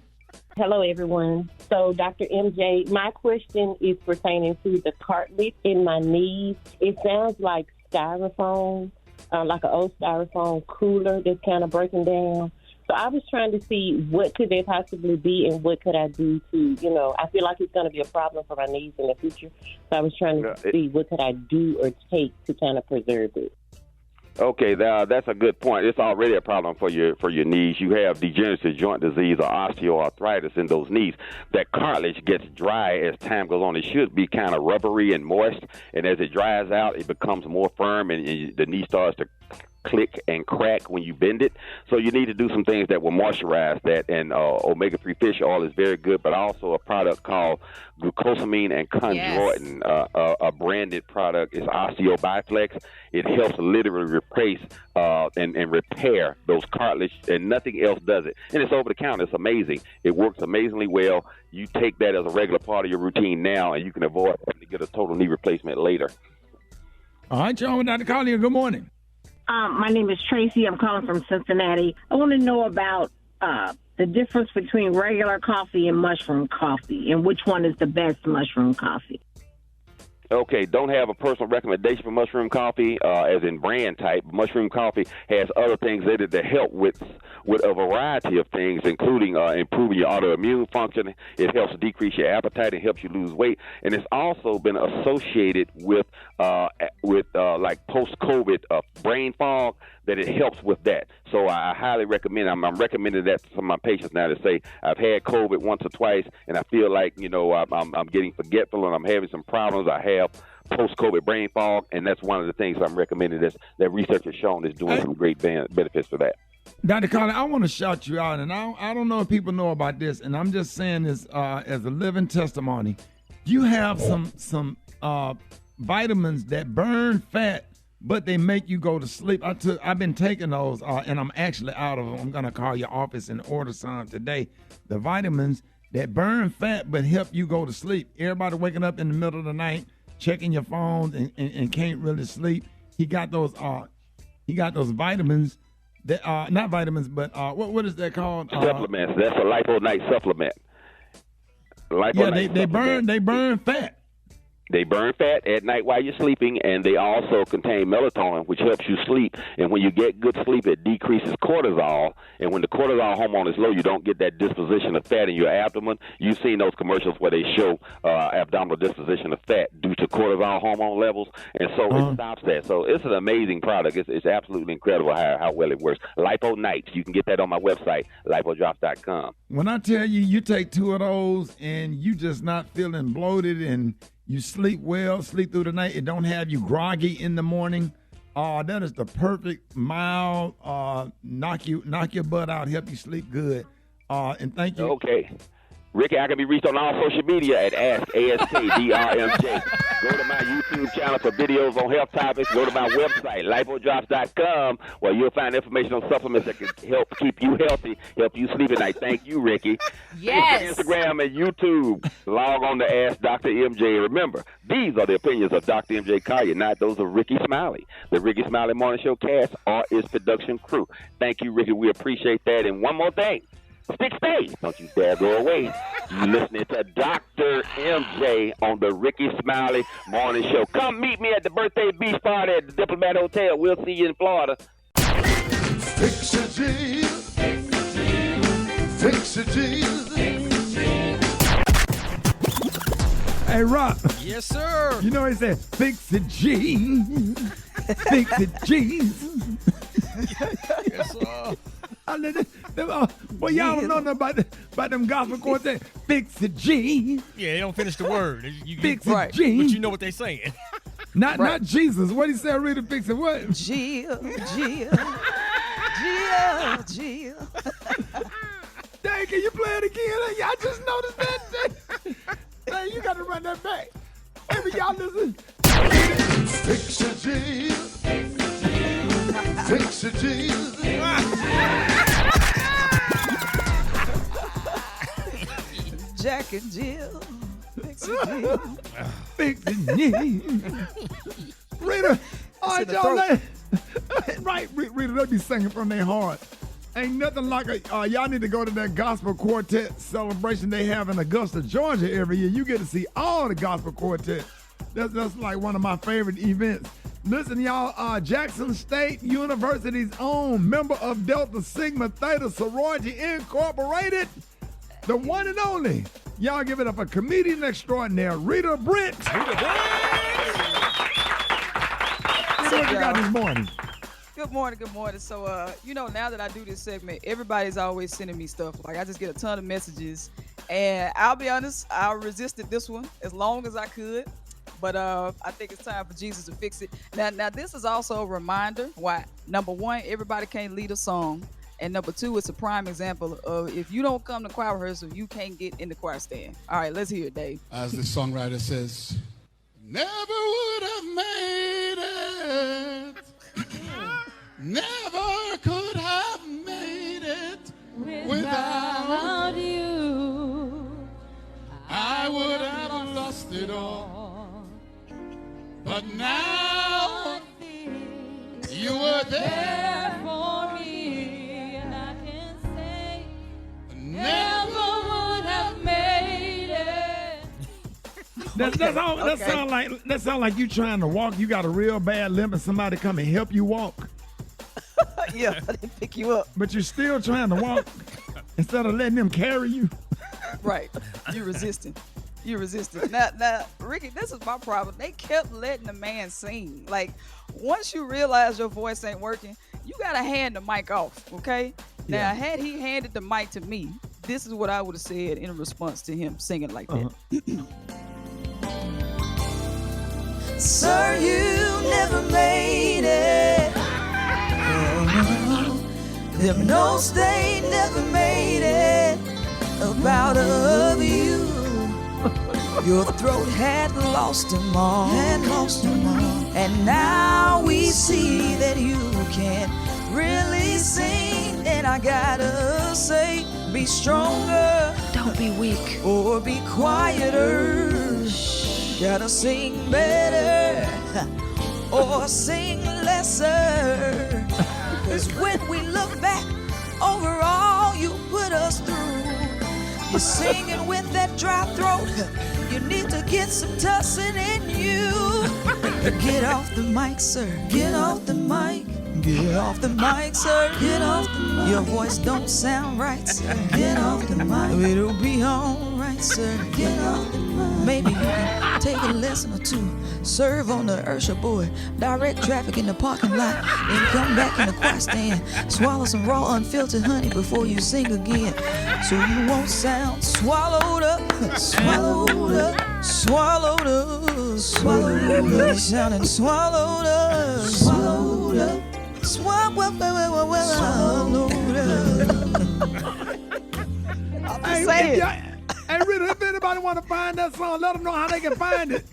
Speaker 1: Hello, everyone. So, Dr. MJ, my question is pertaining to the cartilage in my knees. It sounds like styrofoam, like an old styrofoam cooler that's kind of breaking down. So I was trying to see what could they possibly be and what could I do to, I feel like it's going to be a problem for my knees in the future. So I was trying to see what could I do or take to kind of preserve it.
Speaker 3: Okay, that's a good point. It's already a problem for your knees. You have degenerative joint disease or osteoarthritis in those knees. That cartilage gets dry as time goes on. It should be kind of rubbery and moist, and as it dries out, it becomes more firm, and the knee starts to click and crack when you bend it. So you need to do some things that will moisturize that, and omega-3 fish oil is very good, but also a product called glucosamine and chondroitin, a branded product is OsteoBiflex. It helps literally replace and repair those cartilage, and nothing else does it. And it's over the counter. It's amazing. It works amazingly well. You take that as a regular part of your routine now, and you can avoid having to get a total knee replacement later.
Speaker 2: All right, John, Dr. Collier, good morning.
Speaker 22: My name is Tracy. I'm calling from Cincinnati. I want to know about the difference between regular coffee and mushroom coffee, and which one is the best mushroom coffee.
Speaker 3: Okay, don't have a personal recommendation for mushroom coffee, as in brand type. Mushroom coffee has other things in it that help with a variety of things, including improving your autoimmune function. It helps decrease your appetite and helps you lose weight. And it's also been associated with like post-COVID brain fog, that it helps with that. So I highly recommend. I'm recommending that to some of my patients now to say I've had COVID once or twice, and I feel like I'm getting forgetful and I'm having some problems. I have post-COVID brain fog, and that's one of the things I'm recommending. That research has shown is doing some great benefits for that.
Speaker 2: Dr. Collier, I want to shout you out, and I don't know if people know about this, and I'm just saying this as a living testimony. You have some vitamins that burn fat, but they make you go to sleep. I've been taking those, and I'm actually out of them. I'm going to call your office and order some today. The vitamins that burn fat but help you go to sleep. Everybody waking up in the middle of the night, checking your phones and can't really sleep. He got those vitamins that not vitamins, but what is that called?
Speaker 3: Supplements. That's a Lipo Night supplement.
Speaker 2: They burn fat.
Speaker 3: They burn fat at night while you're sleeping, and they also contain melatonin, which helps you sleep. And when you get good sleep, it decreases cortisol. And when the cortisol hormone is low, you don't get that disposition of fat in your abdomen. You've seen those commercials where they show abdominal disposition of fat due to cortisol hormone levels, and so it stops that. So it's an amazing product. It's absolutely incredible how well it works. Lipo Nights. You can get that on my website, lipodrops.com.
Speaker 2: When I tell you, you take 2 of those and you just not feeling bloated and you sleep well, sleep through the night. It don't have you groggy in the morning. That is the perfect, mild, knock your butt out, help you sleep good. And thank you.
Speaker 3: Okay. Ricky, I can be reached on all social media at AskDRMJ. Go to my YouTube channel for videos on health topics. Go to my website, lipodrops.com, where you'll find information on supplements that can help keep you healthy, help you sleep at night. Thank you, Ricky.
Speaker 6: Yes.
Speaker 3: Instagram and YouTube. Log on to Ask Dr. MJ. Remember, these are the opinions of Dr. MJ Collier, not those of Rickey Smiley. The Rickey Smiley Morning Show cast or its production crew. Thank you, Ricky. We appreciate that. And one more thing. Stay. Don't you dare go away. You listening to Dr. MJ on the Rickey Smiley Morning Show. Come meet me at the birthday beach party at the Diplomat Hotel. We'll see you in Florida.
Speaker 9: Fix it, Jesus. Fix it, Jesus.
Speaker 2: Hey, Rock.
Speaker 8: Yes, sir.
Speaker 2: You know he said, fix it, G. Fix it, G.
Speaker 8: Yes, sir.
Speaker 2: Well, y'all don't know nothing about them gospel quartet. Fix it, G.
Speaker 8: Yeah, they don't finish the word.
Speaker 2: Fix it, G.
Speaker 8: But you know what they're saying.
Speaker 2: Not Jesus. What he said, really fix it, what?
Speaker 11: G. Dang,
Speaker 2: can you play it again? I just noticed that. Dang, you got to run that back. Maybe y'all listen.
Speaker 9: Fix it, Jesus. Fix it, Jesus.
Speaker 11: Jack and Jill. Fix it, Jill.
Speaker 2: Fix it, Jill. Rita, all right, y'all. Right, Rita, they be singing from their heart. Ain't nothing like y'all need to go to that gospel quartet celebration they have in Augusta, Georgia every year. You get to see all the gospel quartet. That's like one of my favorite events. Listen, y'all, Jackson State University's own member of Delta Sigma Theta Sorority Incorporated, the one and only. Y'all give it up for comedian extraordinaire, Rita Brent. Rita Brent! What you got this morning?
Speaker 11: Good morning. So, now that I do this segment, everybody's always sending me stuff. Like, I just get a ton of messages. And I'll be honest, I resisted this one as long as I could. But I think it's time for Jesus to fix it. Now, this is also a reminder why, number one, everybody can't lead a song. And number two, it's a prime example of if you don't come to choir rehearsal, you can't get in the choir stand. All right, let's hear it, Dave.
Speaker 9: As the songwriter says, never would have made it. Never could have made it without you. I would have lost it all. But now you were there for me, and I can say never would have made it.
Speaker 2: That sound like you trying to walk. You got a real bad limp, and somebody come and help you walk.
Speaker 11: Yeah, they pick you up.
Speaker 2: But you're still trying to walk instead of letting them carry you.
Speaker 11: Right. You're resisting. Now, Ricky, this is my problem. They kept letting the man sing. Like, once you realize your voice ain't working, you got to hand the mic off, okay? Now, had he handed the mic to me, this is what I would have said in response to him singing like that.
Speaker 4: Sir, you never made it. Them notes, they never made it about of you. Your throat had lost them all. And now we see that you can't really sing. And I gotta say, be stronger. Don't be weak. Or be quieter. Gotta sing better. Or sing lesser. Cause when we look back over all you put us through, you're singing with that dry throat. You need to get some tussing in you. Get off the mic, sir. Get off the mic. Get off the mic, sir. Get off the mic. Your voice don't sound right, sir. Get off the mic. It'll be alright, sir. Get off the mic. Maybe you can take a lesson or two. Serve on the Ursha board. Direct traffic in the parking lot. Then come back in the choir stand. Swallow some raw unfiltered honey before you sing again. So you won't sound swallowed up. Swallowed up. Swallowed up. Swallowed Sounding swallowed up. Swallowed up. Swallowed up.
Speaker 2: Hey,
Speaker 11: saying.
Speaker 2: Hey, Rita, if anybody want to find that song, let them know how they can find it.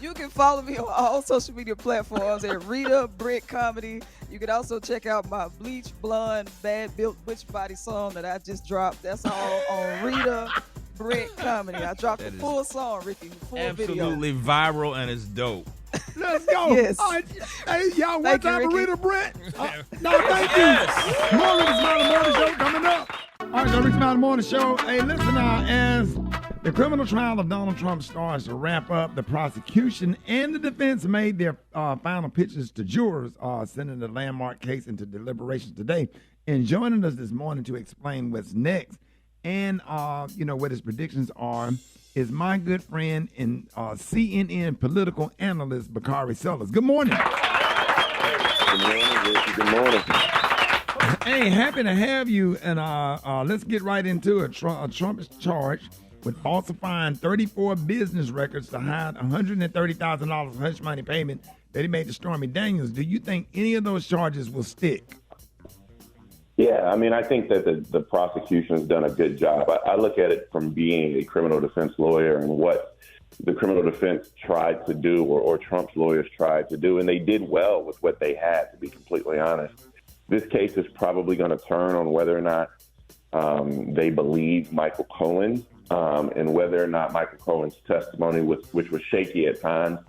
Speaker 11: You can follow me on all social media platforms at Rita Britt Comedy. You can also check out my Bleach Blonde Bad Built Butch Body song that I just dropped. That's all on Rita Britt Comedy. I dropped the full song, Ricky. Full
Speaker 12: Absolutely
Speaker 11: video.
Speaker 12: viral, and it's dope.
Speaker 2: Let's go.
Speaker 11: Yes.
Speaker 2: All right. Hey, y'all, one
Speaker 11: Thank you,
Speaker 2: time for
Speaker 11: Ricky.
Speaker 2: Rita Brett. No, thank you. More Rickey Smiley Morning Show coming up. All right, the Rickey Smiley Morning Show. Hey, listen now, as the criminal trial of Donald Trump starts to wrap up, the prosecution and the defense made their final pitches to jurors, sending the landmark case into deliberations today. And joining us this morning to explain what's next and, what his predictions are is my good friend and CNN political analyst, Bakari Sellers. Good morning.
Speaker 3: Good morning, Ricky. Good morning.
Speaker 2: Hey, happy to have you. And let's get right into it. Trump is charged with falsifying 34 business records to hide $130,000 hush money payment that he made to Stormy Daniels. Do you think any of those charges will stick?
Speaker 16: Yeah, I mean, I think that the prosecution has done a good job. I look at it from being a criminal defense lawyer and what the criminal defense tried to do or Trump's lawyers tried to do, and they did well with what they had, to be completely honest. This case is probably going to turn on whether or not they believe Michael Cohen and whether or not Michael Cohen's testimony, which was shaky at times,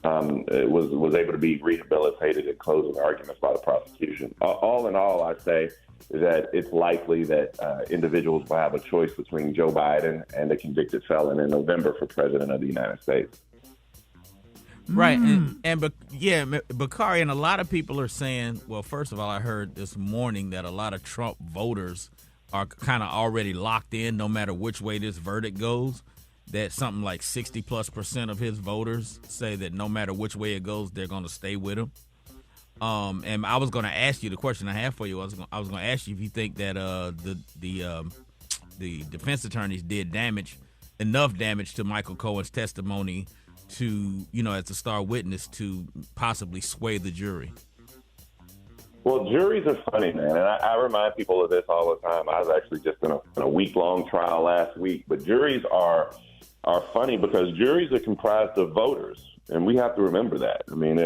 Speaker 16: was able to be rehabilitated in closing arguments by the prosecution. All in all, I say that it's likely that individuals will have a choice between Joe Biden and a convicted felon in November for president of the United States.
Speaker 12: Right. Bakari, and a lot of people are saying, well, first of all, I heard this morning that a lot of Trump voters are kind of already locked in no matter which way this verdict goes, that something like 60+% of his voters say that no matter which way it goes, they're going to stay with him. And I was going to ask you, the question I have for you, I was going to ask you if you think that the defense attorneys did enough damage to Michael Cohen's testimony to, as a star witness to possibly sway the jury.
Speaker 16: Well, juries are funny, man, and I remind people of this all the time. I was actually just in a week-long trial last week, but juries are funny because juries are comprised of voters, and we have to remember that. I mean,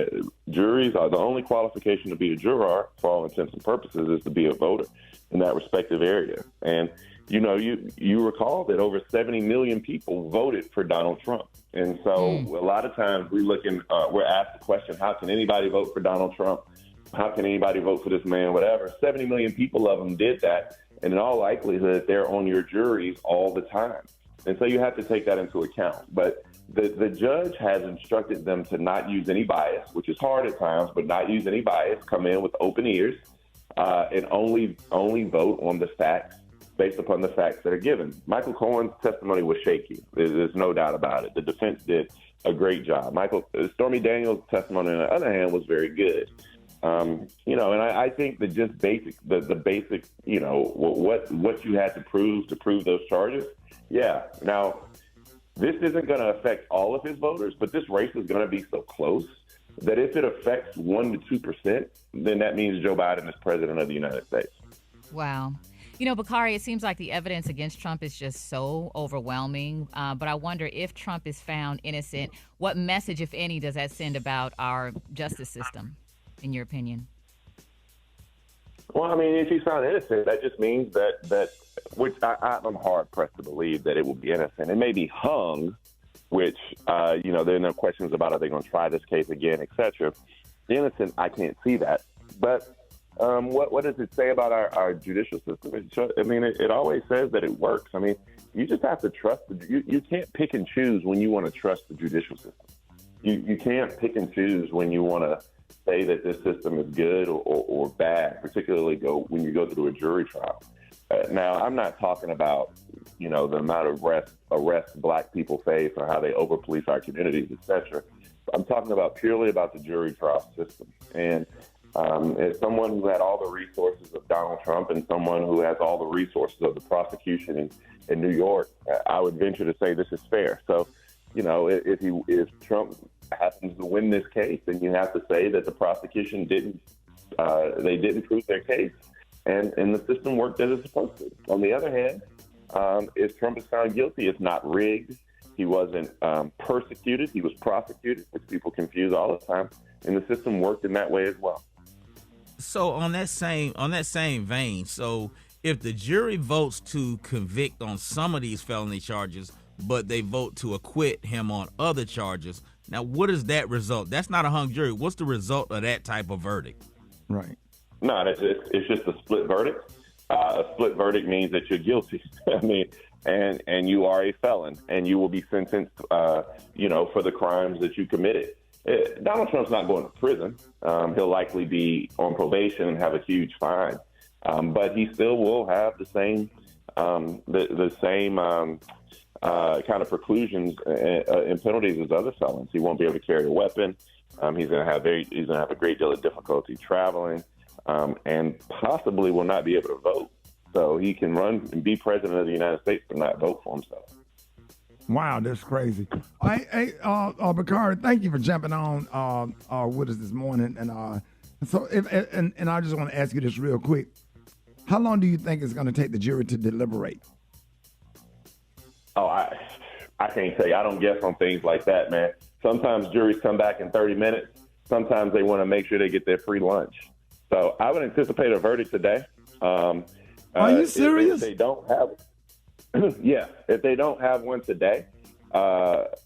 Speaker 16: juries are the only qualification to be a juror, for all intents and purposes, is to be a voter in that respective area. And you recall that over 70 million people voted for Donald Trump. And so a lot of times we're asked the question, how can anybody vote for Donald Trump? How can anybody vote for this man, whatever? 70 million people of them did that. And in all likelihood, they're on your juries all the time. And so you have to take that into account. But the judge has instructed them to not use any bias, which is hard at times, but not use any bias, come in with open ears, and only vote on the facts based upon the facts that are given. Michael Cohen's testimony was shaky. There's no doubt about it. The defense did a great job. Stormy Daniels' testimony, on the other hand, was very good. And I think that just the basic, what you had to prove those charges. Yeah. Now, this isn't going to affect all of his voters, but this race is going to be so close that if it affects 1% to 2%, then that means Joe Biden is president of the United States.
Speaker 6: Wow. Bakari, it seems like the evidence against Trump is just so overwhelming. But I wonder if Trump is found innocent, what message, if any, does that send about our justice system, in your opinion?
Speaker 16: Well, I mean, if he's found innocent, that just means that which I'm hard-pressed to believe that it will be innocent. It may be hung, which, there are no questions about are they going to try this case again, et cetera. Innocent, I can't see that. But what does it say about our judicial system? It always says that it works. I mean, you just have to trust. You can't pick and choose when you want to trust the judicial system. You can't pick and choose when you want to say that this system is good or bad, particularly when you go through a jury trial. Now, I'm not talking about, the amount of arrests black people face or how they over-police our communities, et cetera. I'm talking about purely about the jury trial system. And as someone who had all the resources of Donald Trump and someone who has all the resources of the prosecution in New York, I would venture to say this is fair. So, if Trump happens to win this case, then you have to say that the prosecution didn't prove their case, and the system worked as it's supposed to. On the other hand, if Trump is found guilty, it's not rigged. He wasn't persecuted. He was prosecuted, which people confuse all the time, and the system worked in that way as well.
Speaker 12: So on that same vein, so if the jury votes to convict on some of these felony charges, but they vote to acquit him on other charges, now what is that result? That's not a hung jury. What's the result of that type of verdict?
Speaker 2: Right.
Speaker 16: No, it's just a split verdict. A split verdict means that you're guilty. I mean, and you are a felon, and you will be sentenced, for the crimes that you committed. Donald Trump's not going to prison. He'll likely be on probation and have a huge fine, but he still will have the same kind of preclusions and penalties as other felons. He won't be able to carry a weapon. He's going to have a great deal of difficulty traveling, and possibly will not be able to vote. So he can run and be president of the United States but not vote for himself.
Speaker 2: Wow, that's crazy. Hey, Bakari, thank you for jumping on with us this morning. And and I just want to ask you this real quick. How long do you think it's going to take the jury to deliberate?
Speaker 16: Oh, I can't tell you. I don't guess on things like that, man. Sometimes juries come back in 30 minutes. Sometimes they want to make sure they get their free lunch. So I would anticipate a verdict today.
Speaker 2: Are you serious?
Speaker 16: If they don't have, if they don't have one today, that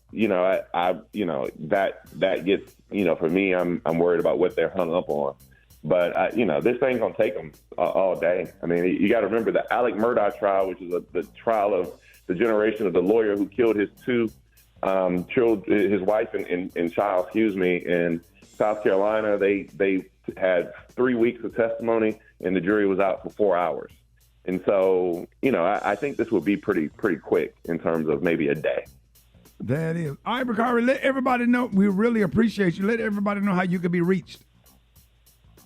Speaker 16: gets, for me, I'm worried about what they're hung up on. But this thing's gonna take them all day. I mean, you got to remember the Alec Murdaugh trial, which is the trial of the generation of the lawyer who killed his two children, his wife and child, in South Carolina. They had 3 weeks of testimony, and the jury was out for 4 hours. And so, I think this will be pretty quick in terms of maybe a day.
Speaker 2: That is. All right, Bakari, let everybody know. We really appreciate you. Let everybody know how you can be reached.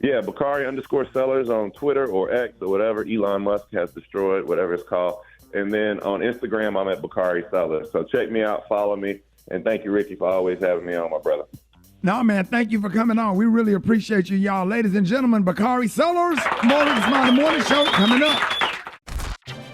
Speaker 16: Yeah, Bakari_Sellers on Twitter or X or whatever Elon Musk has destroyed, whatever it's called. And then on Instagram, I'm at Bakari Sellers. So check me out, follow me, and thank you, Ricky, for always having me on, my brother.
Speaker 2: No, man, thank you for coming on. We really appreciate you, y'all. Ladies and gentlemen, Bakari Sellers, Rickey Smiley Morning Show coming up.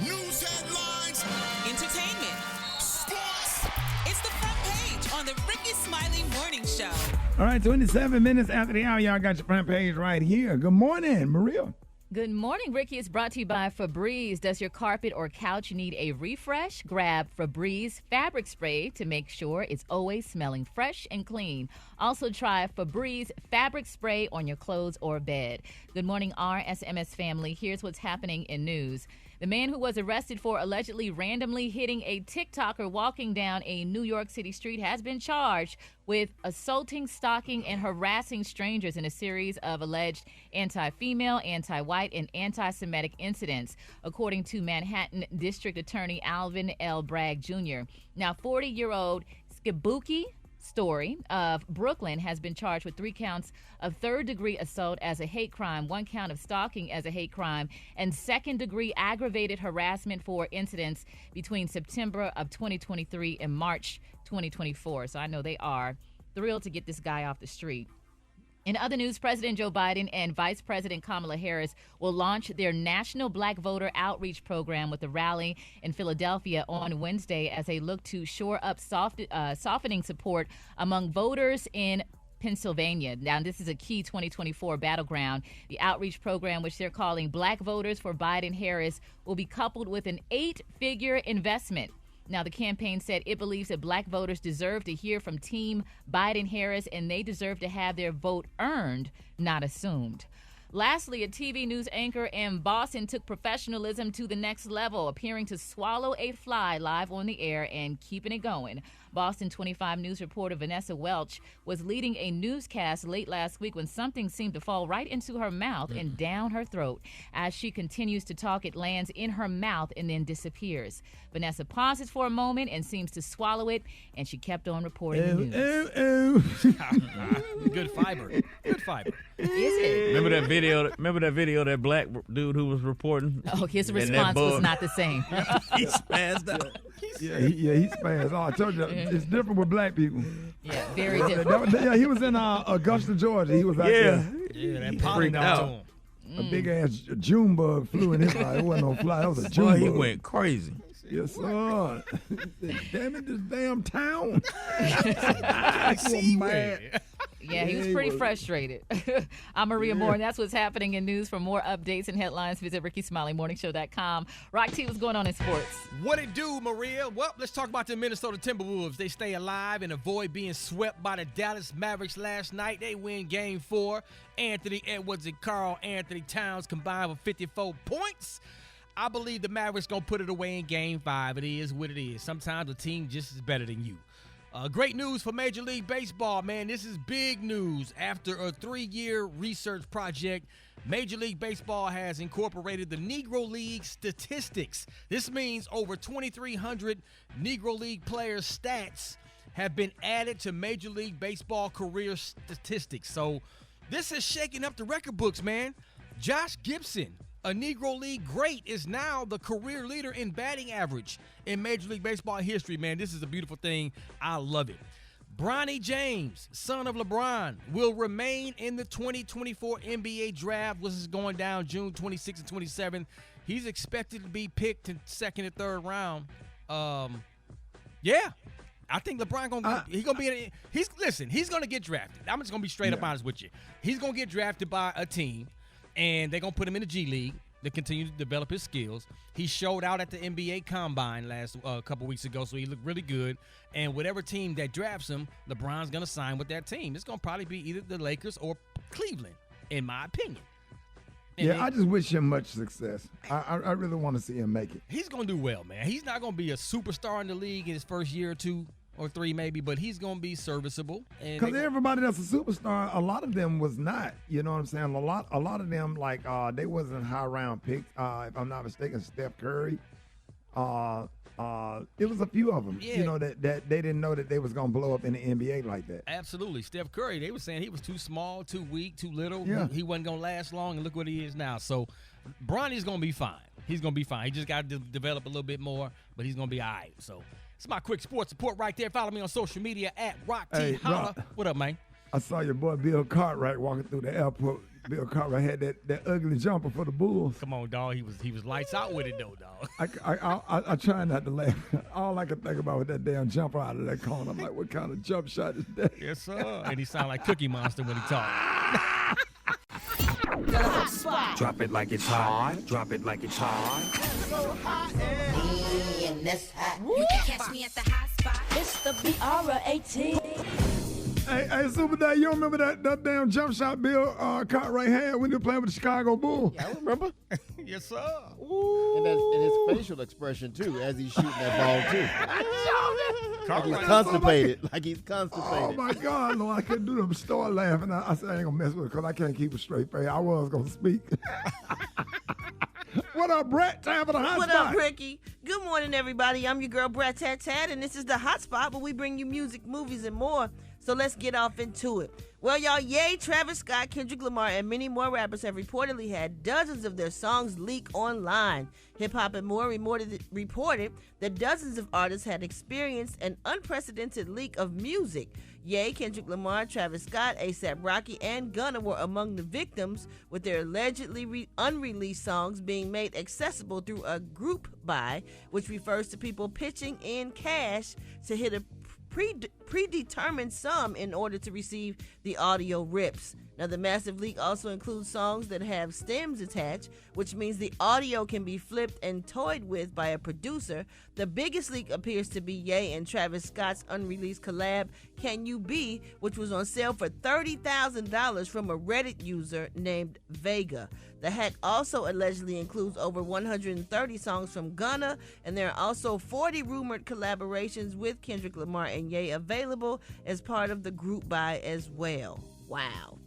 Speaker 5: News headlines, entertainment, sports. It's the front page on the Rickey Smiley Morning Show.
Speaker 2: All right, 27 minutes after the hour, y'all got your front page right here. Good morning, Maria.
Speaker 6: Good morning, Ricky. It's brought to you by Febreze. Does your carpet or couch need a refresh? Grab Febreze fabric spray to make sure it's always smelling fresh and clean. Also try Febreze fabric spray on your clothes or bed. Good morning, RSMS family. Here's what's happening in news. The man who was arrested for allegedly randomly hitting a TikToker walking down a New York City street has been charged with assaulting, stalking, and harassing strangers in a series of alleged anti-female, anti-white, and anti-Semitic incidents, according to Manhattan District Attorney Alvin L. Bragg Jr. Now, 40-year-old Skibuki Story of Brooklyn has been charged with 3 counts of third-degree assault as a hate crime, 1 count of stalking as a hate crime, and second-degree aggravated harassment for incidents between September of 2023 and March 2024. So I know they are thrilled to get this guy off the street. In other news, President Joe Biden and Vice President Kamala Harris will launch their National Black Voter Outreach Program with a rally in Philadelphia on Wednesday as they look to shore up softening support among voters in Pennsylvania. Now, this is a key 2024 battleground. The outreach program, which they're calling Black Voters for Biden-Harris, will be coupled with an 8-figure investment. Now, the campaign said it believes that black voters deserve to hear from Team Biden-Harris, and they deserve to have their vote earned, not assumed. Lastly, a TV news anchor in Boston took professionalism to the next level, appearing to swallow a fly live on the air and keeping it going. Boston 25 News reporter Vanessa Welch was leading a newscast late last week when something seemed to fall right into her mouth and down her throat. As she continues to talk, it lands in her mouth and then disappears. Vanessa pauses for a moment and seems to swallow it, and she kept on reporting the news.
Speaker 8: Good fiber. Good fiber.
Speaker 6: Is it?
Speaker 12: Remember that video? That black dude who was reporting?
Speaker 6: Oh, his response was not the same.
Speaker 12: He spazzed out.
Speaker 2: He spazzed. Oh, I told you, it's different with black people.
Speaker 6: Yeah, very different.
Speaker 2: He was in Augusta, Georgia. He was out there.
Speaker 8: Yeah, that
Speaker 2: He
Speaker 8: pollen
Speaker 2: freaked
Speaker 8: got to him.
Speaker 2: A big ass June bug flew in his eye. It wasn't no fly. It was a June bug.
Speaker 12: He went crazy.
Speaker 2: Yes, sir. Damn it, this damn town. Mad.
Speaker 6: Yeah, he was pretty frustrated. I'm Maria Moore, and that's what's happening in news. For more updates and headlines, visit RickySmileyMorningShow.com. Rock T, what's going on in sports?
Speaker 8: What it do, Maria? Well, let's talk about the Minnesota Timberwolves. They stay alive and avoid being swept by the Dallas Mavericks last night. They win Game 4. Anthony Edwards and Karl Anthony Towns combined for 54 points. I believe the Mavericks going to put it away in Game 5. It is what it is. Sometimes a team just is better than you. Great news for Major League Baseball, man. This is big news. After a 3-year research project, Major League Baseball has incorporated the Negro League statistics. This means over 2,300 Negro League players' stats have been added to Major League Baseball career statistics. So this is shaking up the record books, man. Josh Gibson, a Negro League great, is now the career leader in batting average in Major League Baseball history, man. This is a beautiful thing. I love it. Bronny James, son of LeBron, will remain in the 2024 NBA draft, which is going down June 26th and 27th. He's expected to be picked in second and third round. Yeah. I think LeBron he's gonna get drafted. I'm just gonna be straight up honest with you. He's gonna get drafted by a team, and they're going to put him in the G League to continue to develop his skills. He showed out at the NBA Combine last couple weeks ago, so he looked really good. And whatever team that drafts him, LeBron's going to sign with that team. It's going to probably be either the Lakers or Cleveland, in my opinion. And
Speaker 2: I just wish him much success. I really want to see him make it.
Speaker 8: He's going to do well, man. He's not going to be a superstar in the league in his first year or two or three maybe, but he's going to be serviceable.
Speaker 2: Because everybody that's a superstar, a lot of them was not. You know what I'm saying? A lot of them, like, they wasn't high round picks. If I'm not mistaken, Steph Curry. It was a few of them, you know, that they didn't know that they was going to blow up in the NBA like that.
Speaker 8: Absolutely. Steph Curry, they were saying he was too small, too weak, too little.
Speaker 2: Yeah.
Speaker 8: He wasn't going to last long, and look what he is now. So Bronny's going to be fine. He's going to be fine. He just got to develop a little bit more, but he's going to be all right. So it's my quick sports report right there. Follow me on social media at Rock T. Holla. What up, man?
Speaker 2: I saw your boy Bill Cartwright walking through the airport. Bill Cartwright had that ugly jumper for the Bulls.
Speaker 8: Come on, dog. He was lights out with it, though, dog.
Speaker 2: I try not to laugh. All I could think about was that damn jumper out of that corner. I'm like, what kind of jump shot is that?
Speaker 8: Yes, sir. And he sound like Cookie Monster when he talk.
Speaker 17: Drop it like it's hot. Drop it like it's hot.
Speaker 4: So hot and that's hot. You can catch me at the hot spot. It's the BR18.
Speaker 2: Hey, Super Dad, you remember that damn jump shot Bill Cartwright had when he was playing with the Chicago Bulls?
Speaker 18: Yeah, I remember.
Speaker 8: Yes, sir.
Speaker 18: Ooh. And his facial expression, too, as he's shooting that ball, too. Like he's constipated.
Speaker 2: Oh, my God, Lord, I couldn't do them. Start laughing. I said, I ain't going to mess with it because I can't keep a straight face. I was going to speak. What up, Brett? Time for the hot
Speaker 7: What
Speaker 2: spot.
Speaker 7: up, Ricky? Good morning, everybody. I'm your girl, Brett Tat Tat, and this is the hot spot where we bring you music, movies, and more. So let's get off into it. Well, y'all, Ye, Travis Scott, Kendrick Lamar, and many more rappers have reportedly had dozens of their songs leak online. Hip Hop and More reported that dozens of artists had experienced an unprecedented leak of music. Ye, Kendrick Lamar, Travis Scott, A$AP Rocky, and Gunna were among the victims, with their allegedly unreleased songs being made accessible through a group buy, which refers to people pitching in cash to hit a predetermined sum in order to receive the audio rips. Now, the massive leak also includes songs that have stems attached, which means the audio can be flipped and toyed with by a producer. The biggest leak appears to be Ye and Travis Scott's unreleased collab, Can You Be, which was on sale for $30,000 from a Reddit user named Vega. The hack also allegedly includes over 130 songs from Gunna, and there are also 40 rumored collaborations with Kendrick Lamar and Ye available as part of the group buy as well. Wow.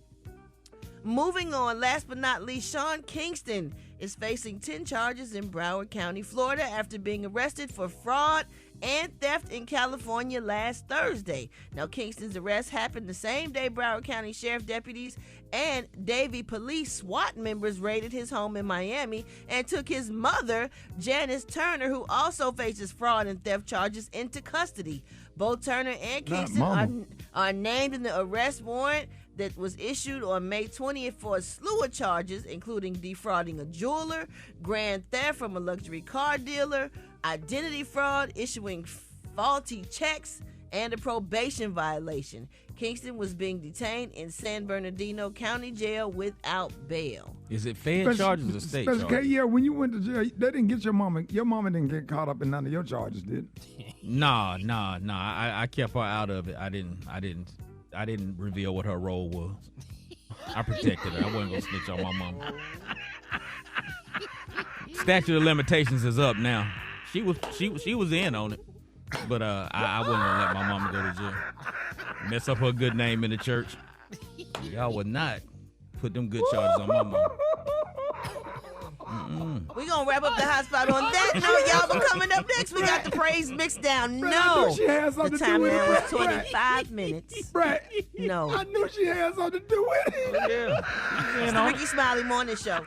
Speaker 7: Moving on, last but not least, Sean Kingston is facing 10 charges in Broward County, Florida, after being arrested for fraud and theft in California last Thursday. Now, Kingston's arrest happened the same day Broward County Sheriff deputies and Davie Police SWAT members raided his home in Miami and took his mother, Janice Turner, who also faces fraud and theft charges, into custody. Both Turner and Kingston are named in the arrest warrant that was issued on May 20th for a slew of charges, including defrauding a jeweler, grand theft from a luxury car dealer, identity fraud, issuing faulty checks, and a probation violation. Kingston was being detained in San Bernardino County Jail without bail.
Speaker 12: Is it fed charges or state charges?
Speaker 2: Yeah, when you went to jail, they didn't get your mama. Your mama didn't get caught up in none of your charges, did?
Speaker 12: Nah. I kept her out of it. I didn't reveal what her role was. I protected her. I wasn't gonna snitch on my mama. Statute of limitations is up now. She was in on it, but I wasn't gonna let my mama go to jail. Mess up her good name in the church. Y'all would not put them good charges on my mama.
Speaker 7: We're going to wrap up the hot spot on that note, y'all. But coming up next, we got the praise mix down.
Speaker 2: Brett,
Speaker 7: No.
Speaker 2: I knew she had something
Speaker 7: The
Speaker 2: to
Speaker 7: time
Speaker 2: do with
Speaker 7: now
Speaker 2: it.
Speaker 7: is 25 minutes.
Speaker 2: Brett,
Speaker 7: No.
Speaker 2: I knew she had something to do with it.
Speaker 12: Yeah.
Speaker 7: It's the Rickey Smiley Morning Show.